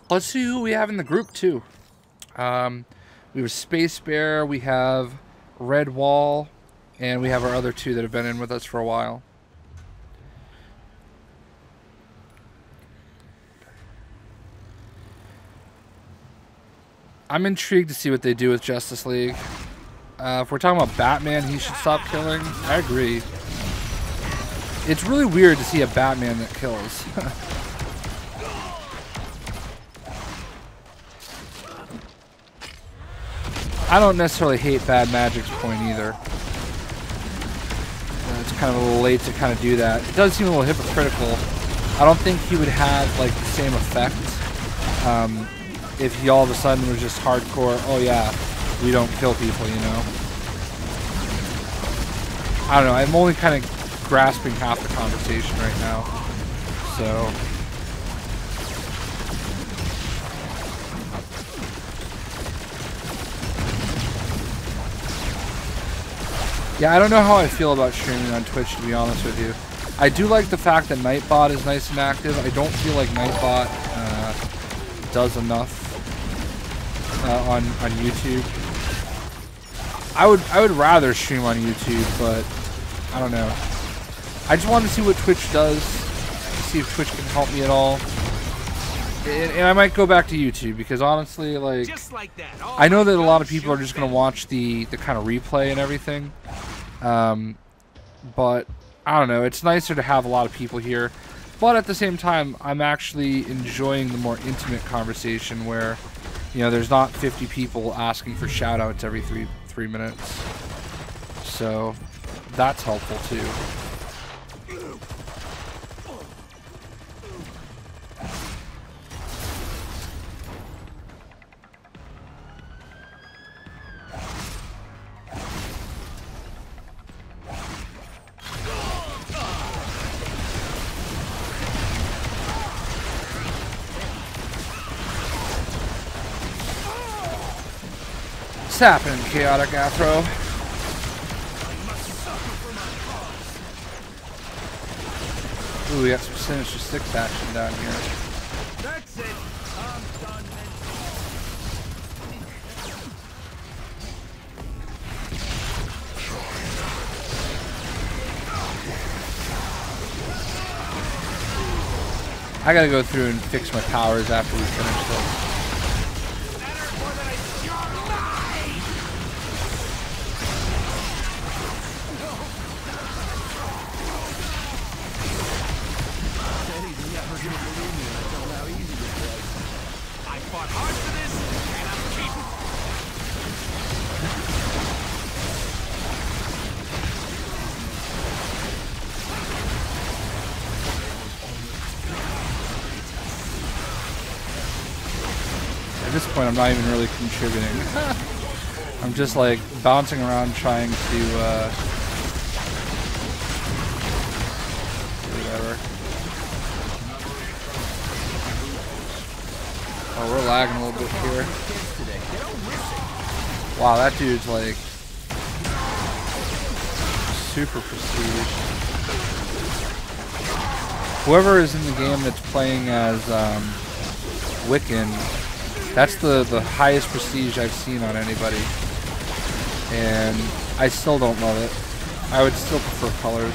Let's see who we have in the group, too. We have Space Bear, we have Red Wall, and we have our other two that have been in with us for a while. I'm intrigued to see what they do with Justice League. If we're talking about Batman, he should stop killing. I agree. It's really weird to see a Batman that kills. I don't necessarily hate Bad Magik's point either. It's kind of a little late to kind of do that. It does seem a little hypocritical. I don't think he would have like the same effect if he all of a sudden was just hardcore, oh yeah, we don't kill people, you know? I don't know, I'm only kind of grasping half the conversation right now. So... yeah, I don't know how I feel about streaming on Twitch, to be honest with you. I do like the fact that Nightbot is nice and active. I don't feel like Nightbot does enough on YouTube. I would rather stream on YouTube, but I don't know. I just want to see what Twitch does, see if Twitch can help me at all. And I might go back to YouTube because honestly, like, I know that a lot of people are just going to watch the kind of replay and everything. But I don't know. It's nicer to have a lot of people here. But at the same time, I'm actually enjoying the more intimate conversation where, you know, there's not 50 people asking for shout-outs every three minutes. So that's helpful too. What's happening, Chaotic Athro? Ooh, we got some Sinister Six action down here. That's it. I'm done. I gotta go through and fix my powers after we finish this. At this point, I'm not even really contributing. I'm just like bouncing around trying to, whatever. Oh, we're lagging a little bit here. Wow, that dude's like super prestige. Whoever is in the game that's playing as Wiccan, that's the highest prestige I've seen on anybody, and I still don't love it. I would still prefer colors.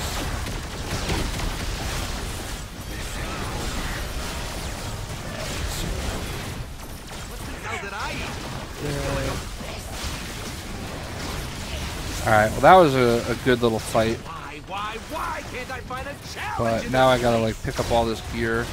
Alright, well that was a good little fight. Why can't I find a challenge? But now I gotta like pick up all this gear.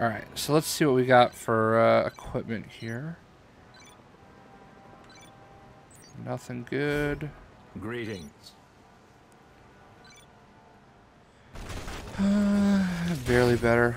Alright, so let's see what we got for equipment here. Nothing good. Greetings. Barely better.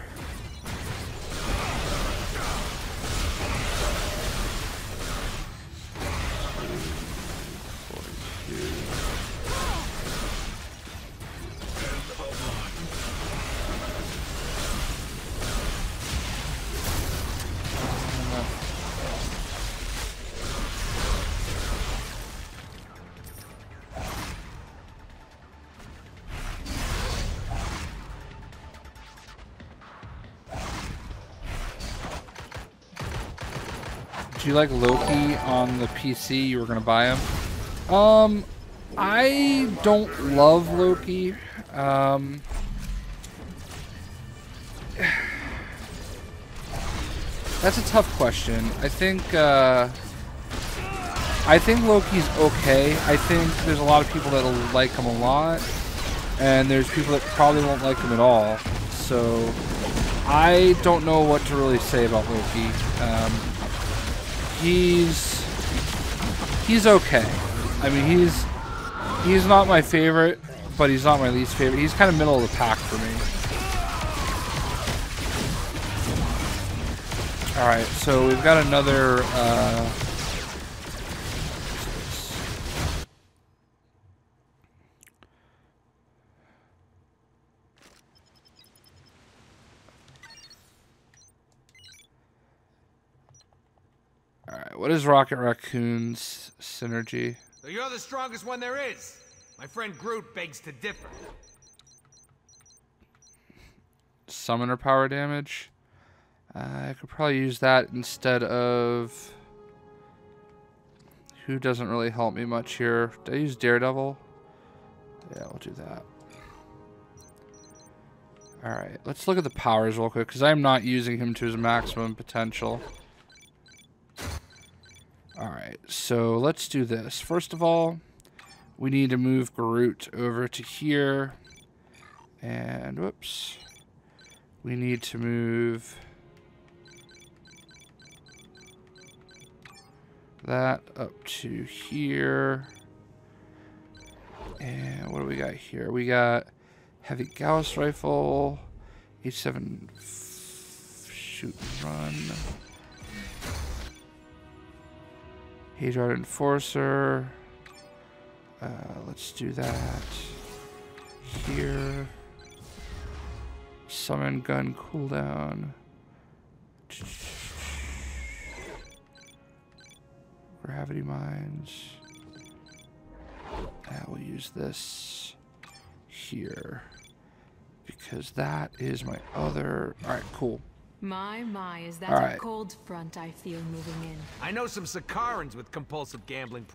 Do you like Loki on the PC? You were gonna buy him. I don't love Loki. That's a tough question. I think Loki's okay. I think there's a lot of people that'll like him a lot, and there's people that probably won't like him at all. So I don't know what to really say about Loki. He's okay. I mean, he's not my favorite, but he's not my least favorite. He's kind of middle of the pack for me. All right, so we've got another. What is Rocket Raccoon's synergy? So you're the strongest one there is. My friend Groot begs to differ. Summoner power damage. I could probably use that instead of... Who doesn't really help me much here? Did I use Daredevil? Yeah, we'll do that. Alright, let's look at the powers real quick, because I'm not using him to his maximum potential. Alright, so let's do this. First of all, we need to move Groot over to here. And, whoops. We need to move that up to here. And what do we got here? We got heavy Gauss rifle, H7 Shoot and run. Hydra Enforcer. Let's do that. Here. Summon gun cooldown. Gravity mines. We'll use this here. Because that is my other... Alright, cool. My, is that Alright. a cold front I feel moving in? I know some Sakarans with compulsive gambling.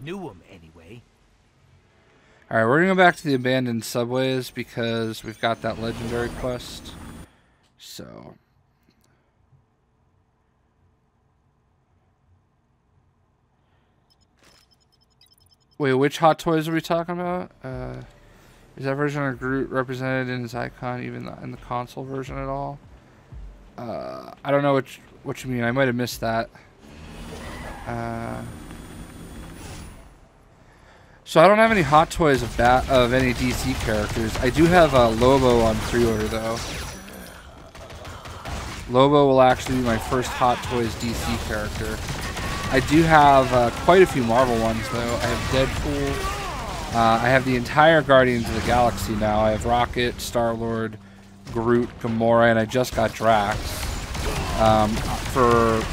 Knew them anyway. Alright, we're gonna go back to the abandoned subways because we've got that legendary quest. So... Wait, which Hot Toys are we talking about? Is that version of Groot represented in his icon, even in the console version at all? I don't know what you mean. I might have missed that. So I don't have any Hot Toys of any DC characters. I do have Lobo on pre-order though. Lobo will actually be my first Hot Toys DC character. I do have quite a few Marvel ones though. I have Deadpool. I have the entire Guardians of the Galaxy now. I have Rocket, Star-Lord, Groot, Gamora, and I just got Drax. For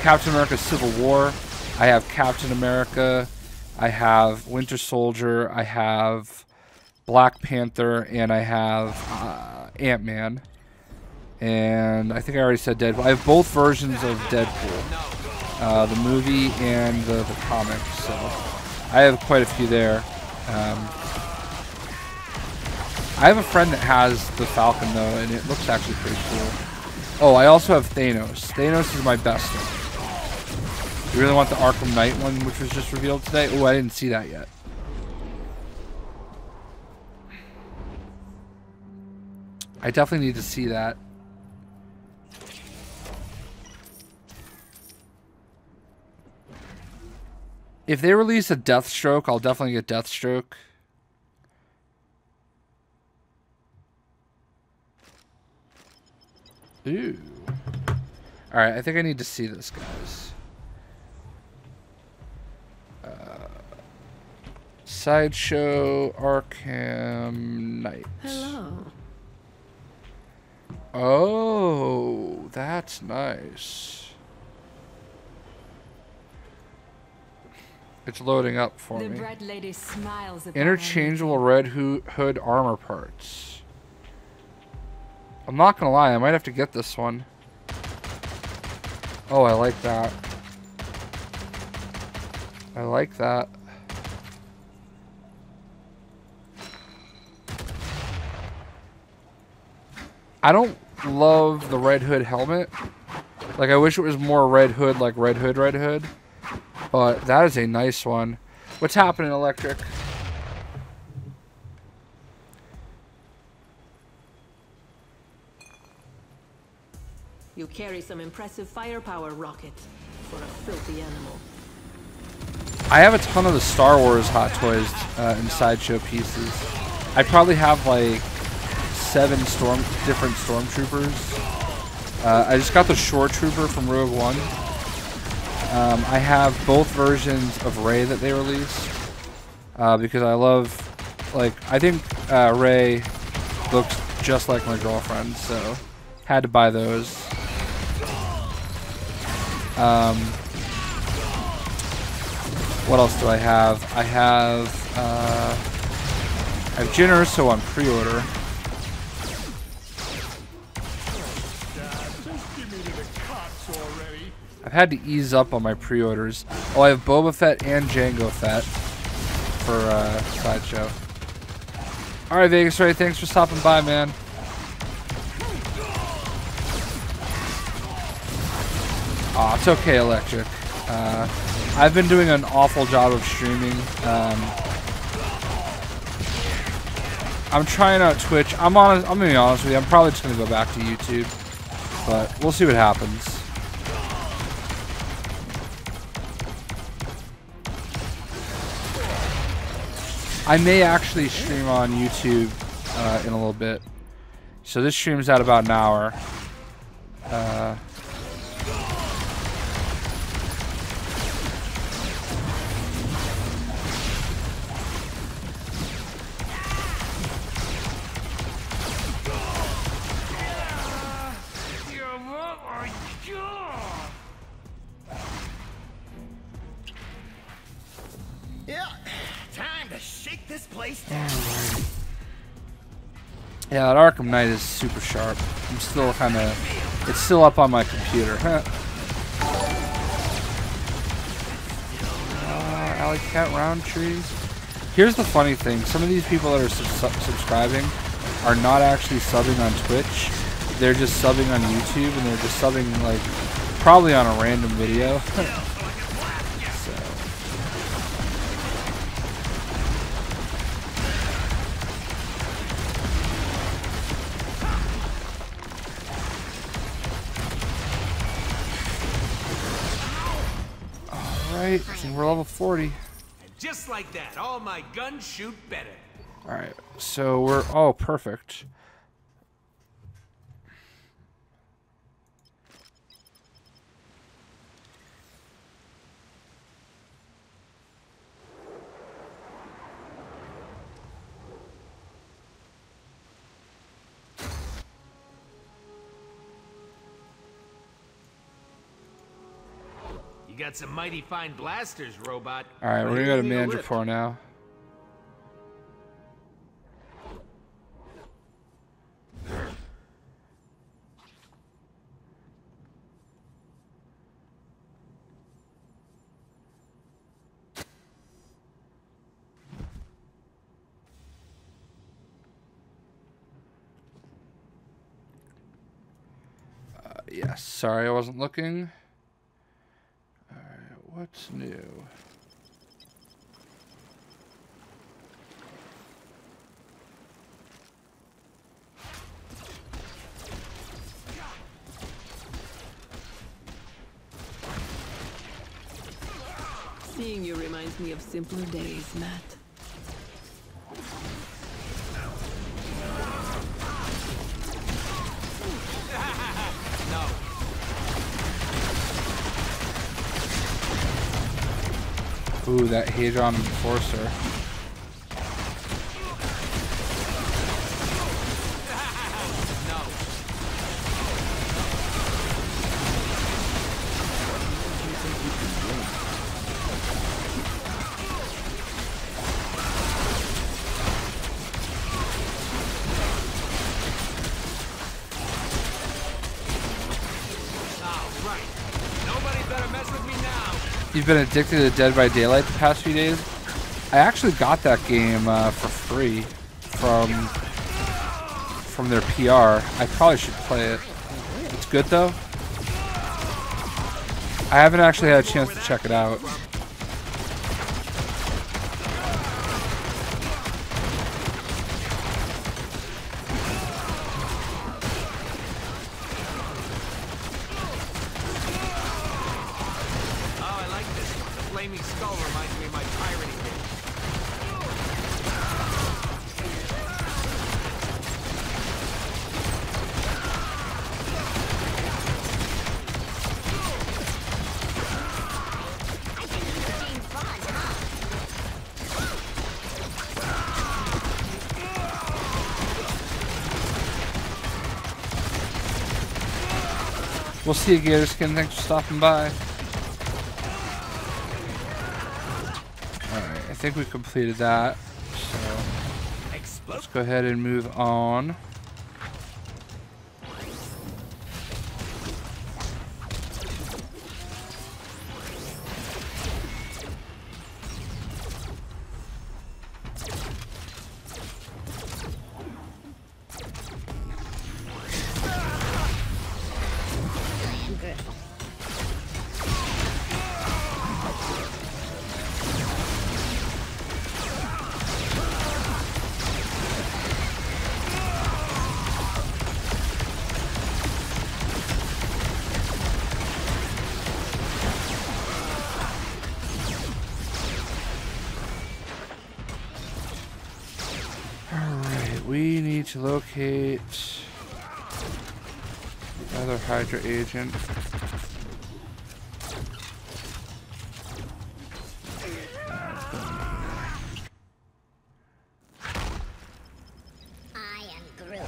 Captain America Civil War, I have Captain America, I have Winter Soldier, I have Black Panther, and I have Ant-Man. And I think I already said Deadpool. I have both versions of Deadpool. The movie and the comics, so I have quite a few there. I have a friend that has the Falcon though, and it looks actually pretty cool. Oh, I also have Thanos. Thanos is my best one. You really want the Arkham Knight one, which was just revealed today? Oh, I didn't see that yet. I definitely need to see that. If they release a Deathstroke, I'll definitely get Deathstroke. Ooh. Alright, I think I need to see this, guys. Sideshow Arkham Knight. Hello. Oh, that's nice. It's loading up for The me. bread lady smiles upon Interchangeable red hood armor parts. I'm not gonna lie, I might have to get this one. Oh, I like that. I like that. I don't love the Red Hood helmet. Like, I wish it was more Red Hood, like Red Hood. But that is a nice one. What's happening, Electric? You carry some impressive firepower, Rocket, for a filthy animal. I have a ton of the Star Wars Hot Toys and Sideshow pieces. I probably have like 7 different Stormtroopers. I just got the Shore Trooper from Rogue One. I have both versions of Rey that they released because I love, like, I think Rey looks just like my girlfriend, so had to buy those. What else do I have? I have Jyn Erso on pre-order. I've had to ease up on my pre-orders. Oh, I have Boba Fett and Jango Fett for Sideshow. Alright, Vegas Ray, thanks for stopping by, man. Aw, it's okay, Electric. I've been doing an awful job of streaming. I'm trying out Twitch. I'm gonna be honest with you. I'm probably just gonna go back to YouTube, but we'll see what happens. I may actually stream on YouTube in a little bit. So this stream's at about an hour. Yeah, time to shake this place down. Yeah, that Arkham Knight is super sharp. I'm still kind of... It's still up on my computer. Alley Cat Roundtree. Here's the funny thing. Some of these people that are subscribing are not actually subbing on Twitch. They're just subbing on YouTube, and they're just subbing, like, probably on a random video. Alright, so we're level 40. And just like that, all my guns shoot better. Alright, so we're... Oh, perfect. You got some mighty fine blasters, robot. Alright, we're gonna go to Manager 4 now. Yes, sorry I wasn't looking. Alright, what's new? Seeing you reminds me of simpler days, Matt. Ooh, that Hadron Enforcer. You've been addicted to Dead by Daylight the past few days? I actually got that game for free from their PR. I probably should play it. It's good though. I haven't actually had a chance to check it out. We'll see you, Gatorskin. Thanks for stopping by. Alright, I think we completed that. So let's go ahead and move on. We need to locate Another Hydra agent. I am Groot.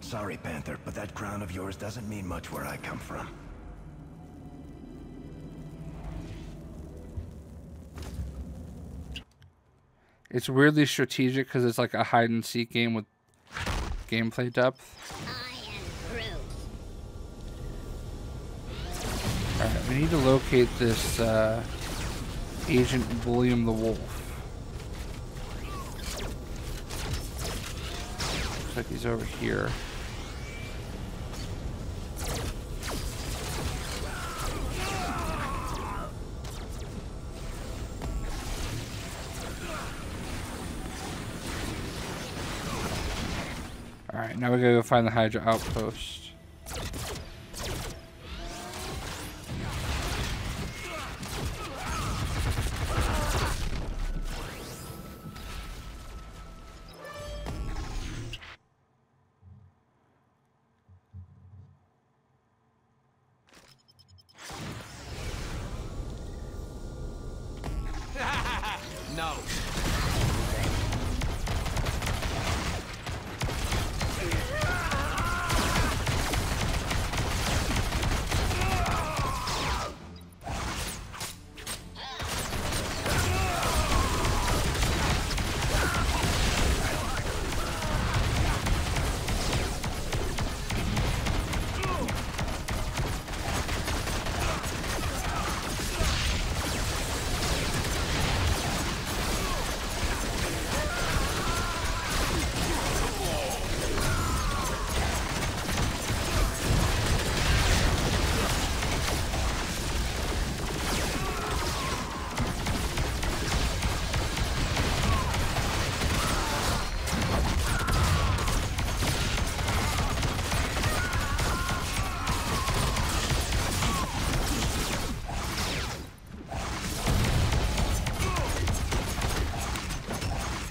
Sorry, Panther, but that crown of yours doesn't mean much where I come from. It's weirdly strategic because it's like a hide and seek game with gameplay depth. I am Groot. Alright, we need to locate this Agent William the Wolf. Looks like he's over here. Alright, now we gotta go find the Hydra outpost. No.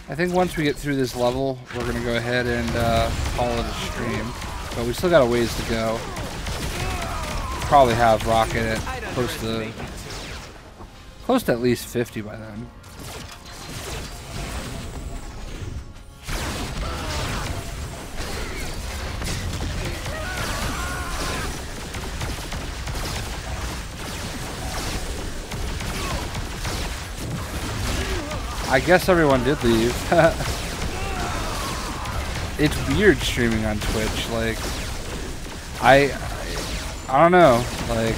I think once we get through this level, we're going to go ahead and call it a stream. But we still got a ways to go. Probably have Rocket at close to at least 50 by then. I guess everyone did leave. It's weird streaming on Twitch. Like, I don't know. Like,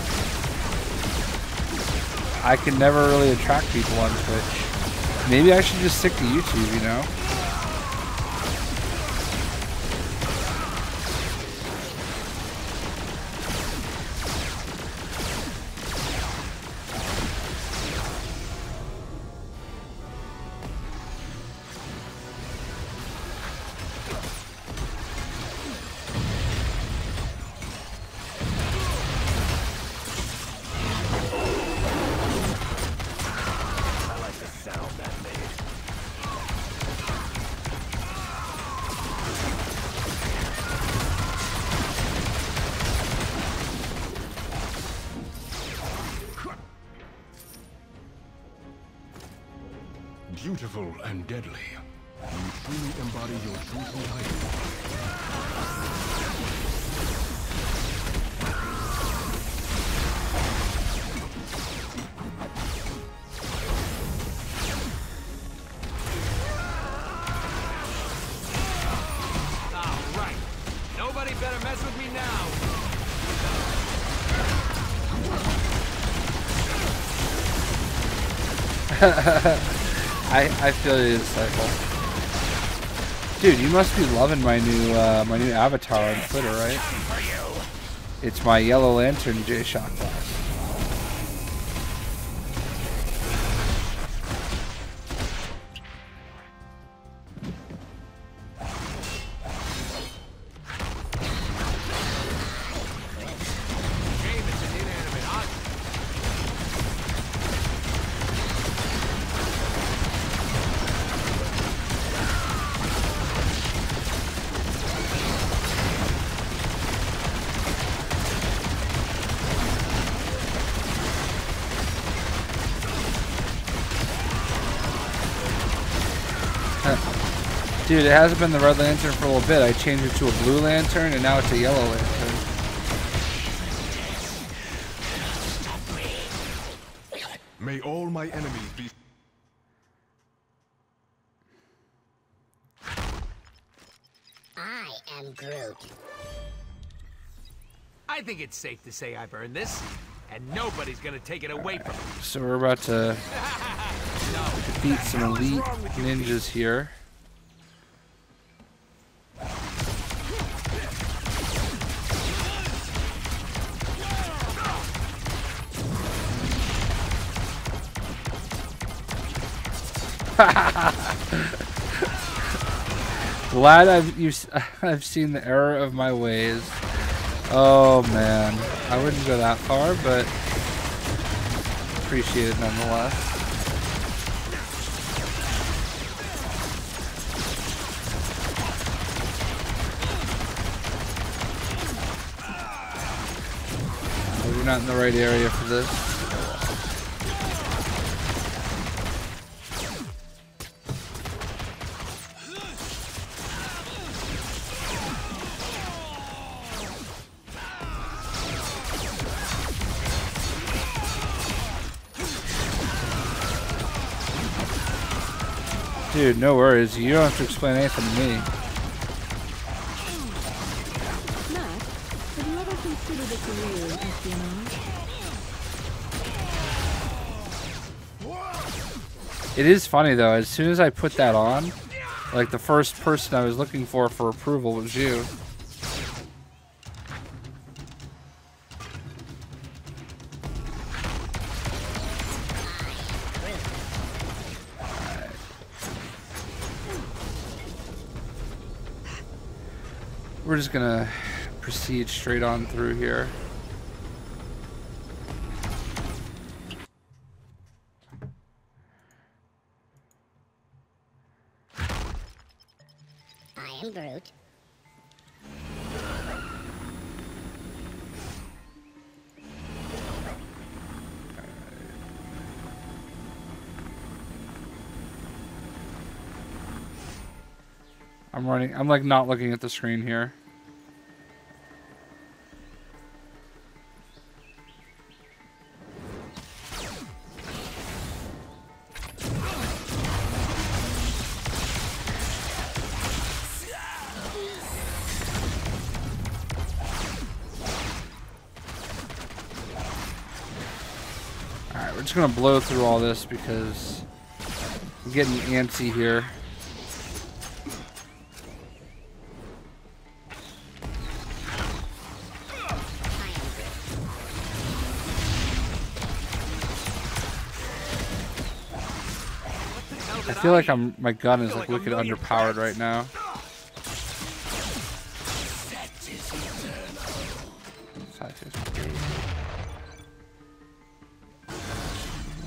I can never really attract people on Twitch. Maybe I should just stick to YouTube, you know? Beautiful and deadly. You truly embody your true identity. I feel you, Cycle. Dude, you must be loving my new avatar on Twitter, right? It's my Yellow Lantern J-Shock class. Dude, it hasn't been the red lantern for a little bit. I changed it to a blue lantern, and now it's a yellow lantern. May all my enemies be... I am Groot. I think it's safe to say I've earned this, and nobody's gonna take it away from me. So we're about to defeat some elite ninjas here. Glad I've seen the error of my ways. Oh man, I wouldn't go that far, but appreciate it nonetheless. Oh, you're not in the right area for this. Dude, no worries. You don't have to explain anything to me. Matt, have you ever considered a career in espionage? It is funny though, as soon as I put that on, like the first person I was looking for approval was you. We're just gonna proceed straight on through here. I am Groot. I'm running. I'm like not looking at the screen here. Alright, we're just gonna blow through all this because I'm getting antsy here. I feel like my gun is like wicked underpowered right now.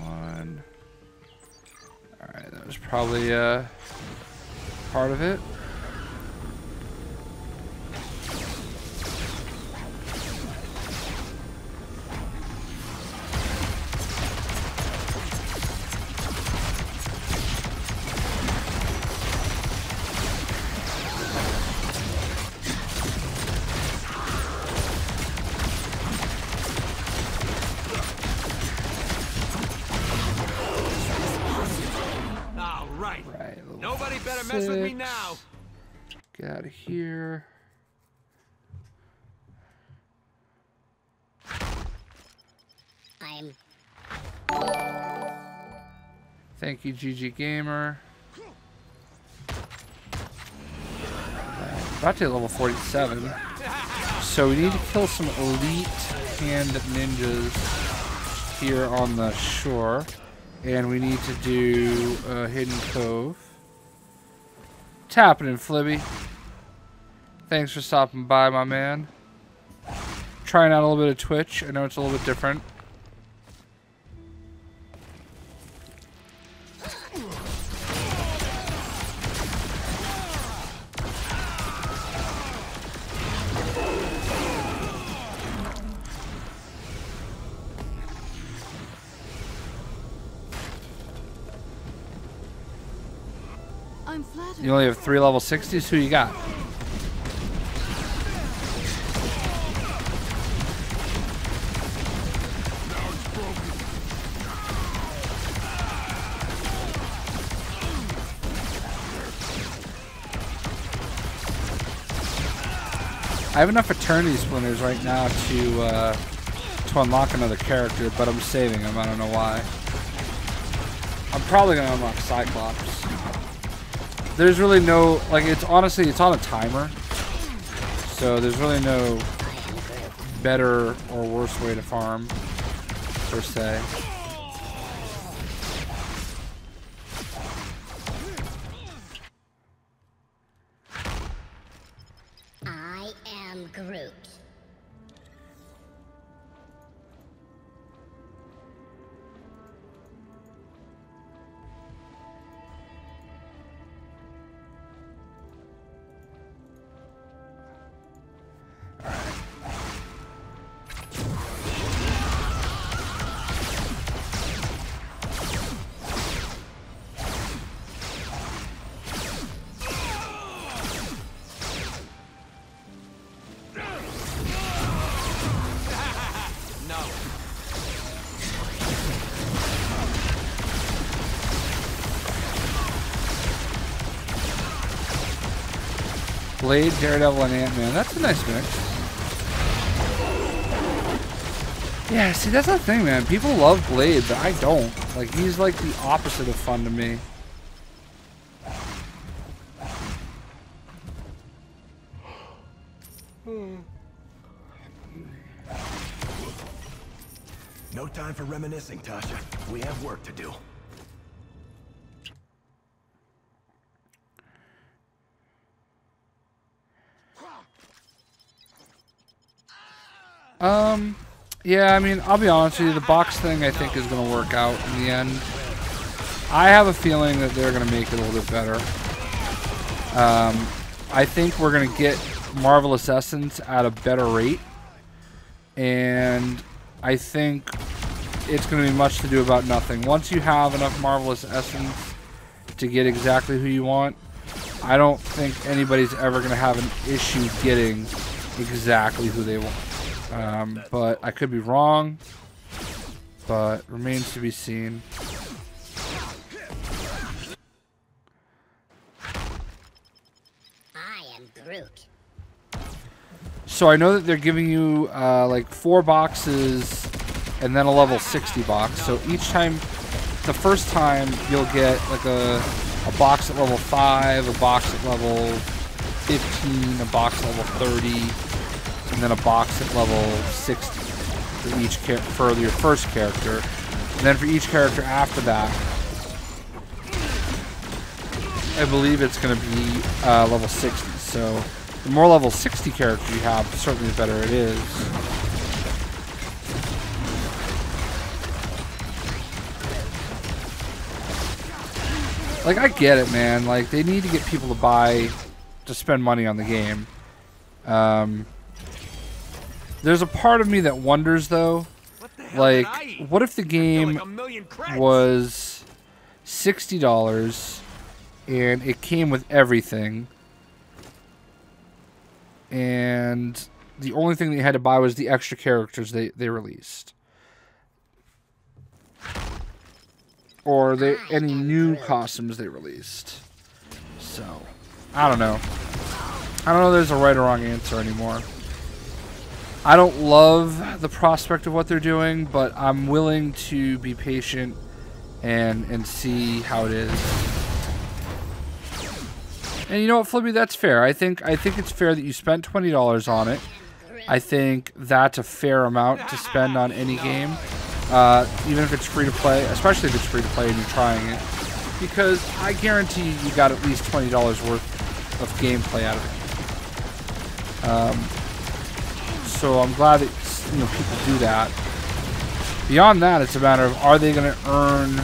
One. Alright, that was probably part of it. Nobody better mess with me now. Get out of here. Thank you, GG Gamer. About to hit level 47. So we need to kill some elite hand ninjas here on the shore. And we need to do a hidden cove. Tapping in, Flibby. Thanks for stopping by, my man. Trying out a little bit of Twitch. I know it's a little bit different. I'm flattered. You only have 3 level 60s? Who you got? I have enough Eternity Splinters right now to unlock another character, but I'm saving them. I don't know why. I'm probably gonna unlock Cyclops. There's really no, like, it's honestly, it's on a timer, so there's really no better or worse way to farm, per se. I am Groot. Blade, Daredevil, and Ant-Man. That's a nice mix. Yeah, see, that's the thing, man. People love Blade, but I don't. Like, he's like the opposite of fun to me. No time for reminiscing, Tasha. We have work to do. Yeah, I mean, I'll be honest with you, the box thing I think is going to work out in the end. I have a feeling that they're going to make it a little bit better. I think we're going to get Marvelous Essence at a better rate. And I think it's going to be much to do about nothing. Once you have enough Marvelous Essence to get exactly who you want, I don't think anybody's ever going to have an issue getting exactly who they want. But I could be wrong, but remains to be seen. I am Groot. So I know that they're giving you like 4 boxes and then a level 60 box. So each time, the first time you'll get like a box at level 5, a box at level 15, a box at level 30. And then a box at level 60 for each for your first character. And then for each character after that, I believe it's going to be level 60. So the more level 60 characters you have, certainly the better it is. Like, I get it, man. Like, they need to get people to spend money on the game. There's a part of me that wonders, though, like, what if the game was $60 and it came with everything, and the only thing that you had to buy was the extra characters they released, or any new costumes they released. So, I don't know. I don't know if there's a right or wrong answer anymore. I don't love the prospect of what they're doing, but I'm willing to be patient and see how it is. And you know what, Flippy, that's fair. I think it's fair that you spent $20 on it. I think that's a fair amount to spend on any game, even if it's free to play, especially if it's free to play and you're trying it, because I guarantee you got at least $20 worth of gameplay out of it. So I'm glad that people do that. Beyond that, it's a matter of, are they going to earn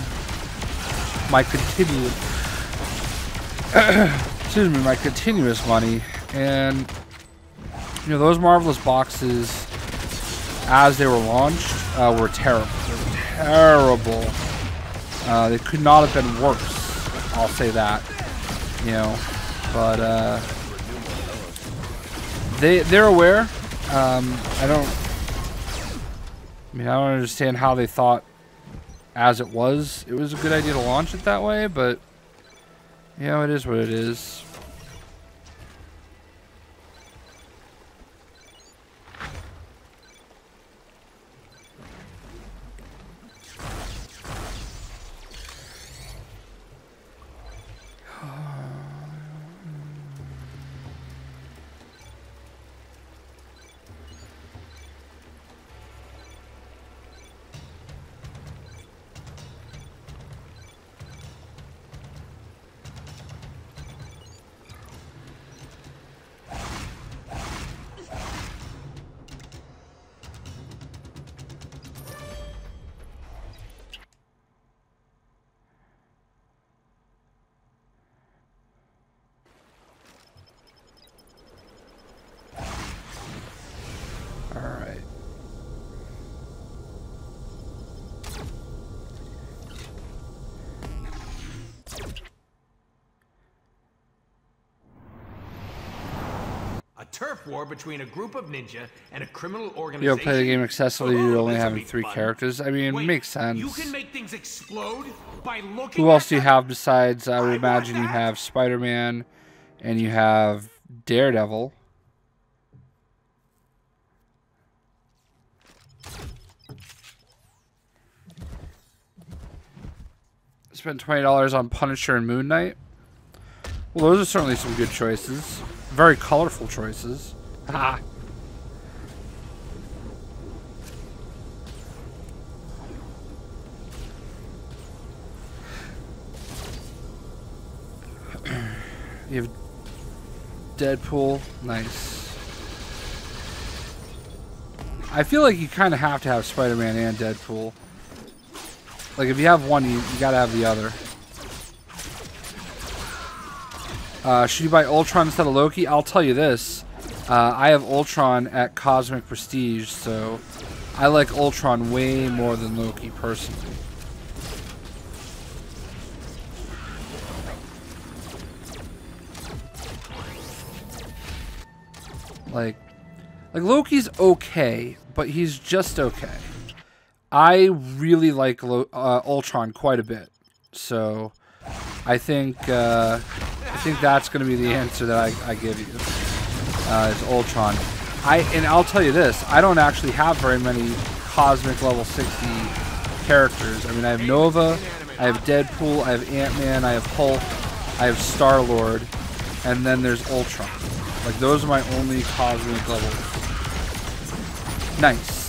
my continuous excuse me, my continuous money? And those Marvelous boxes, as they were launched, were terrible. They were terrible. They could not have been worse. I'll say that. But they're aware. I don't understand how they thought, as it was a good idea to launch it that way, but it is what it is. Turf war between a group of ninja and a criminal organization. You don't play the game excessively, you're only having 3 characters. I mean, it makes sense. You can make things explode by looking. Who else do you have besides, I would imagine you have Spider-Man and you have Daredevil. Spent $20 on Punisher and Moon Knight. Well, those are certainly some good choices. Very colorful choices. Ha! You have Deadpool. Nice. I feel like you kind of have to have Spider-Man and Deadpool. Like, if you have one, you gotta have the other. Should you buy Ultron instead of Loki? I'll tell you this. I have Ultron at Cosmic Prestige, so I like Ultron way more than Loki, personally. Like Loki's okay, but he's just okay. I really like Ultron quite a bit, so I think that's going to be the answer that I give you. Is Ultron. And I'll tell you this, I don't actually have very many Cosmic level 60 characters. I mean, I have Nova, I have Deadpool, I have Ant-Man, I have Hulk, I have Star-Lord, and then there's Ultron. Like, those are my only Cosmic levels. Nice.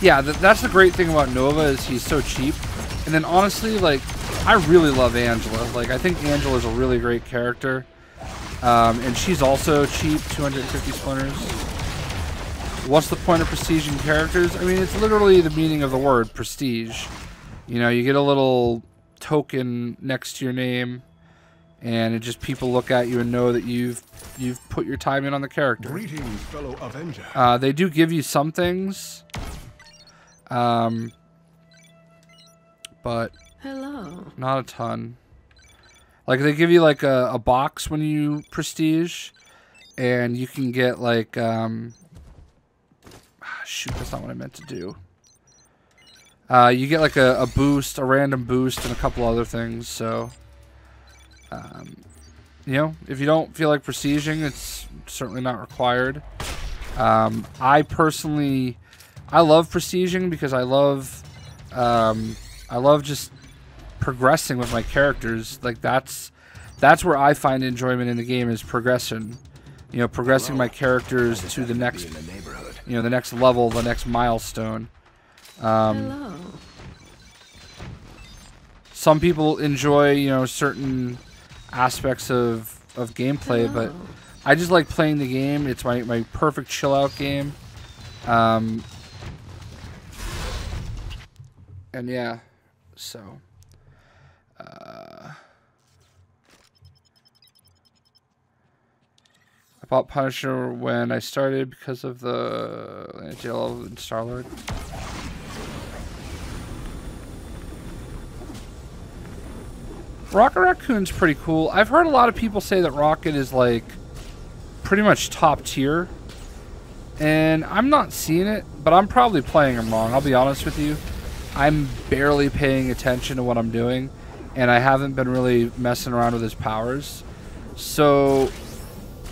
Yeah, that's the great thing about Nova, is he's so cheap. And then honestly, like, I really love Angela. Like, I think Angela's a really great character. And she's also cheap, 250 splinters. What's the point of prestige in characters? I mean, it's literally the meaning of the word, prestige. You know, you get a little token next to your name, and it just, people look at you and know that you've put your time in on the character. Greetings, fellow Avenger. They do give you some things. But hello. Not a ton. Like, they give you like a box when you prestige, and you can get like shoot, that's not what I meant to do. You get like a boost, a random boost, and a couple other things. So you know, if you don't feel like prestiging, it's certainly not required. I personally, I love prestiging because I love I love just progressing with my characters. Like that's where I find enjoyment in the game, is progression. You know, progressing my characters to the next, you know, the next level, the next milestone. Hello. Some people enjoy, you know, certain aspects of gameplay, but I just like playing the game. It's my perfect chill out game. And yeah, so I bought Punisher when I started because of the Angel and Star-Lord. Rocket Raccoon's pretty cool. I've heard a lot of people say that Rocket is like pretty much top tier, and I'm not seeing it, but I'm probably playing him wrong. I'll be honest with you. I'm barely paying attention to what I'm doing, and I haven't been really messing around with his powers. So,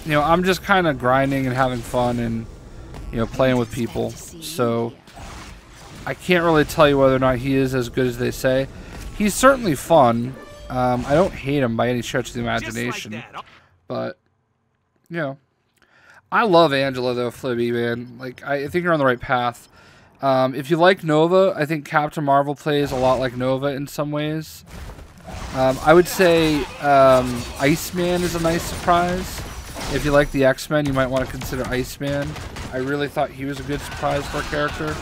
you know, I'm just kind of grinding and having fun and, you know, playing with people. So I can't really tell you whether or not he is as good as they say. He's certainly fun. I don't hate him by any stretch of the imagination, but, you know, I love Angela though, Flibby, man. Like, I think you're on the right path. If you like Nova, I think Captain Marvel plays a lot like Nova in some ways. I would say Iceman is a nice surprise. If you like the X-Men, you might want to consider Iceman. I really thought he was a good surprise for a character.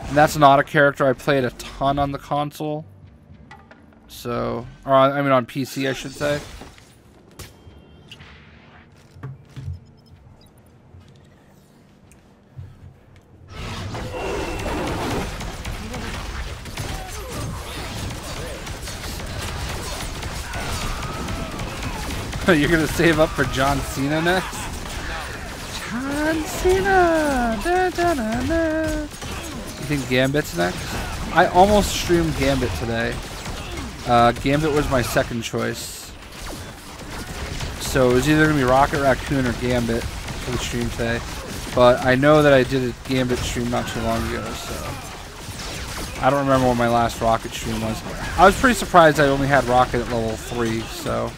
And that's not a character I played a ton on the console. So, or I mean on PC, I should say. You're gonna save up for John Cena next? John Cena! Da, da, da, da. You think Gambit's next? I almost streamed Gambit today. Gambit was my second choice. So it was either going to be Rocket Raccoon or Gambit for the stream today. But I know that I did a Gambit stream not too long ago, so I don't remember what my last Rocket stream was. I was pretty surprised I only had Rocket at level 3, so.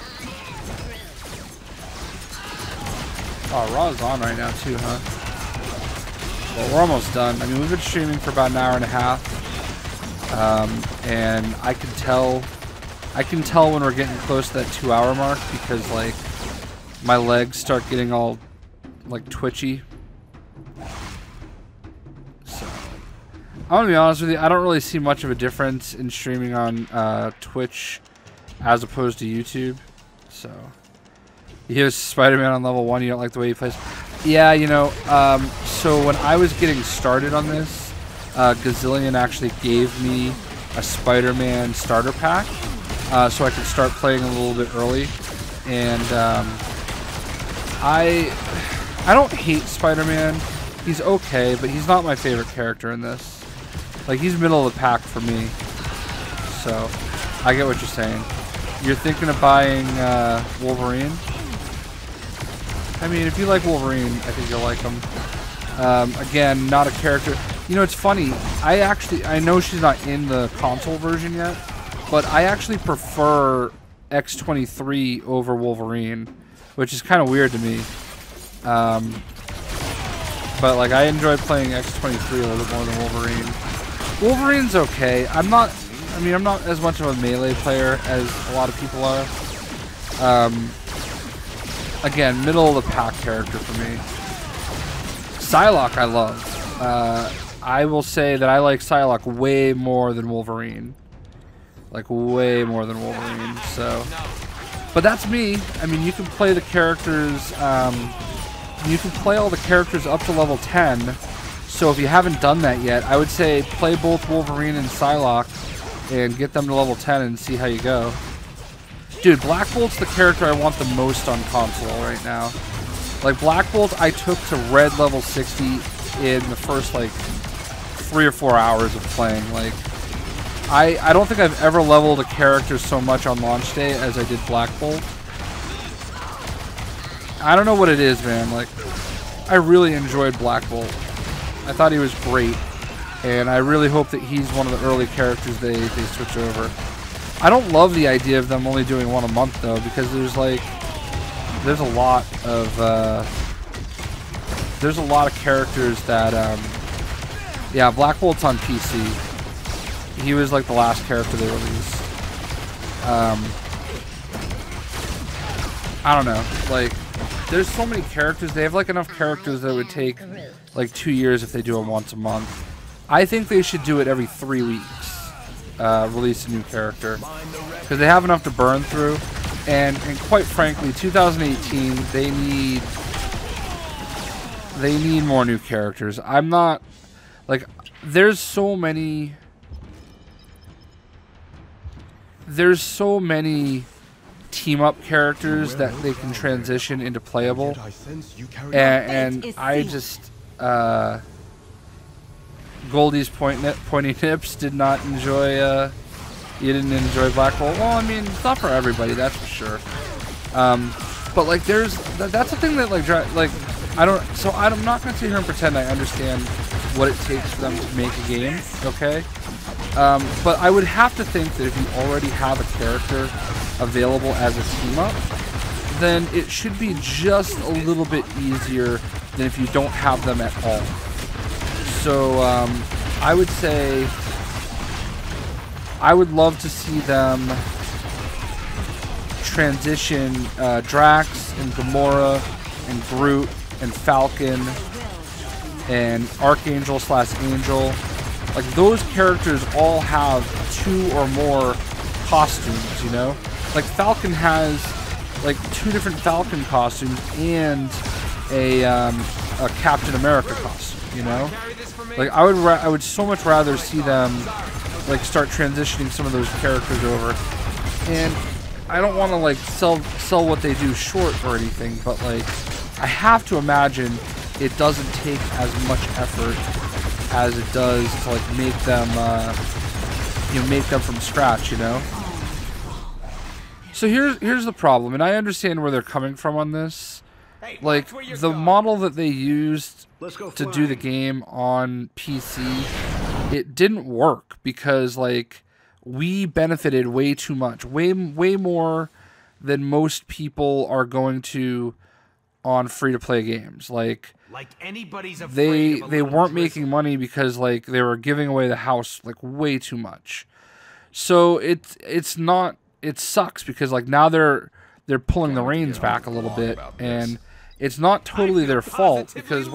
Oh, Raw's on right now too, huh? Well, we're almost done. I mean, we've been streaming for about an hour and a half, and I can tell when we're getting close to that 2-hour mark because, like, my legs start getting all, like, twitchy. So, I'm gonna be honest with you. I don't really see much of a difference in streaming on Twitch as opposed to YouTube. So, here's Spider-Man on level 1. You don't like the way he plays? Yeah, you know, so when I was getting started on this, Gazillion actually gave me a Spider-Man starter pack, so I could start playing a little bit early. And I don't hate Spider-Man. He's okay, but he's not my favorite character in this. Like, he's middle of the pack for me. So, I get what you're saying. You're thinking of buying Wolverine? I mean, if you like Wolverine, I think you'll like him. Again, not a character. You know, it's funny. I know she's not in the console version yet, but I actually prefer X-23 over Wolverine, which is kind of weird to me. But, like, I enjoy playing X-23 a little bit more than Wolverine. Wolverine's okay. I'm not as much of a melee player as a lot of people are. Again, middle of the pack character for me. Psylocke I love. I will say that I like Psylocke way more than Wolverine. Like, way more than Wolverine, so. But that's me. I mean, you can play the characters, you can play all the characters up to level 10. So if you haven't done that yet, I would say play both Wolverine and Psylocke and get them to level 10 and see how you go. Dude, Black Bolt's the character I want the most on console right now. Like, Black Bolt I took to red level 60 in the first, like, 3 or 4 hours of playing. Like, I don't think I've ever leveled a character so much on launch day as I did Black Bolt. I don't know what it is, man. Like, I really enjoyed Black Bolt. I thought he was great, and I really hope that he's one of the early characters they switch over. I don't love the idea of them only doing one a month though, because there's a lot of characters that yeah, Black Bolt's on PC. He was like the last character they released. I don't know, like there's so many characters. They have like enough characters that it would take like 2 years if they do them once a month. I think they should do it every 3 weeks, release a new character, because they have enough to burn through. And quite frankly, 2018, they need more new characters. I'm not, like, there's so many team up characters that they can transition into playable, and I just Goldie's pointy nips did not enjoy. You didn't enjoy Black Bolt. Well, I mean, it's not for everybody, that's for sure. But like, that's the thing that like I don't. So I'm not gonna sit here and pretend I understand what it takes for them to make a game. Okay. But I would have to think that if you already have a character available as a team up, then it should be just a little bit easier than if you don't have them at all. So I would say I would love to see them transition Drax and Gamora and Groot and Falcon and Archangel / Angel. Like, those characters all have 2 or more costumes, you know? Like, Falcon has like 2 different Falcon costumes and a Captain America costume, you know? Like, I would so much rather see them like start transitioning some of those characters over. And I don't want to like sell what they do short or anything, but like, I have to imagine it doesn't take as much effort as it does to like make them make them from scratch, you know? So here's the problem, and I understand where they're coming from on this. Like, the model that they used to do the game on PC, it didn't work because like we benefited way too much, way more than most people are going to on free-to-play games. Like anybody's afraid they weren't making money because like they were giving away the house like way too much. So it sucks because like now they're pulling the reins back a little bit, and it's not totally their fault because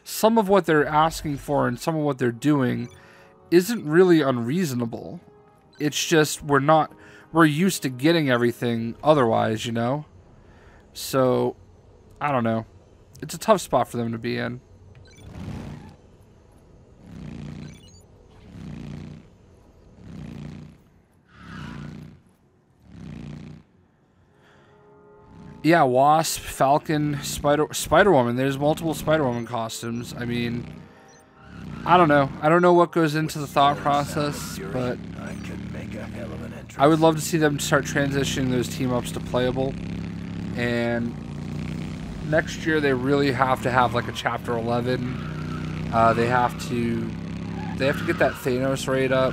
some of what they're asking for and some of what they're doing isn't really unreasonable. It's just we're used to getting everything otherwise, you know? So I don't know. It's a tough spot for them to be in. Yeah, Wasp, Falcon, Spider-Woman. There's multiple Spider-Woman costumes. I mean, I don't know. I don't know what goes into the thought process, but I would love to see them start transitioning those team-ups to playable. And next year they really have to have like a Chapter 11. They have to get that Thanos raid up.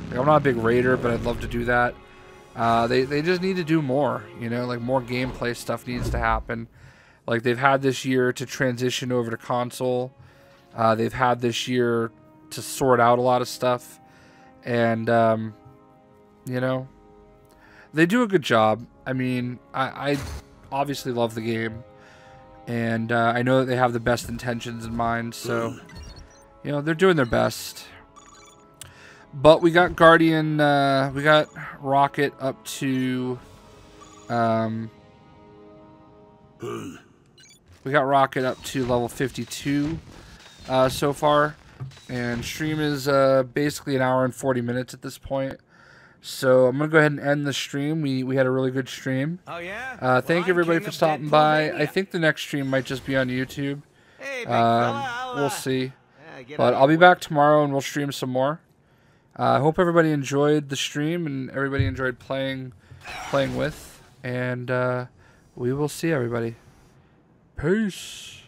Like, I'm not a big raider, but I'd love to do that. They just need to do more, you know, like more gameplay stuff needs to happen. Like, they've had this year to transition over to console. They've had this year to sort out a lot of stuff. And, you know, they do a good job. I mean, I obviously love the game. And I know that they have the best intentions in mind. So, you know, they're doing their best. But we got Guardian, we got Rocket up to, we got Rocket up to level 52 so far. And stream is basically an hour and 40 minutes at this point. So I'm going to go ahead and end the stream. We had a really good stream. Oh, yeah? Thank everybody for stopping by. I think the next stream might just be on YouTube. Hey, we'll see. But I'll be back tomorrow and we'll stream some more. I hope everybody enjoyed the stream and everybody enjoyed playing with. And we will see everybody. Peace.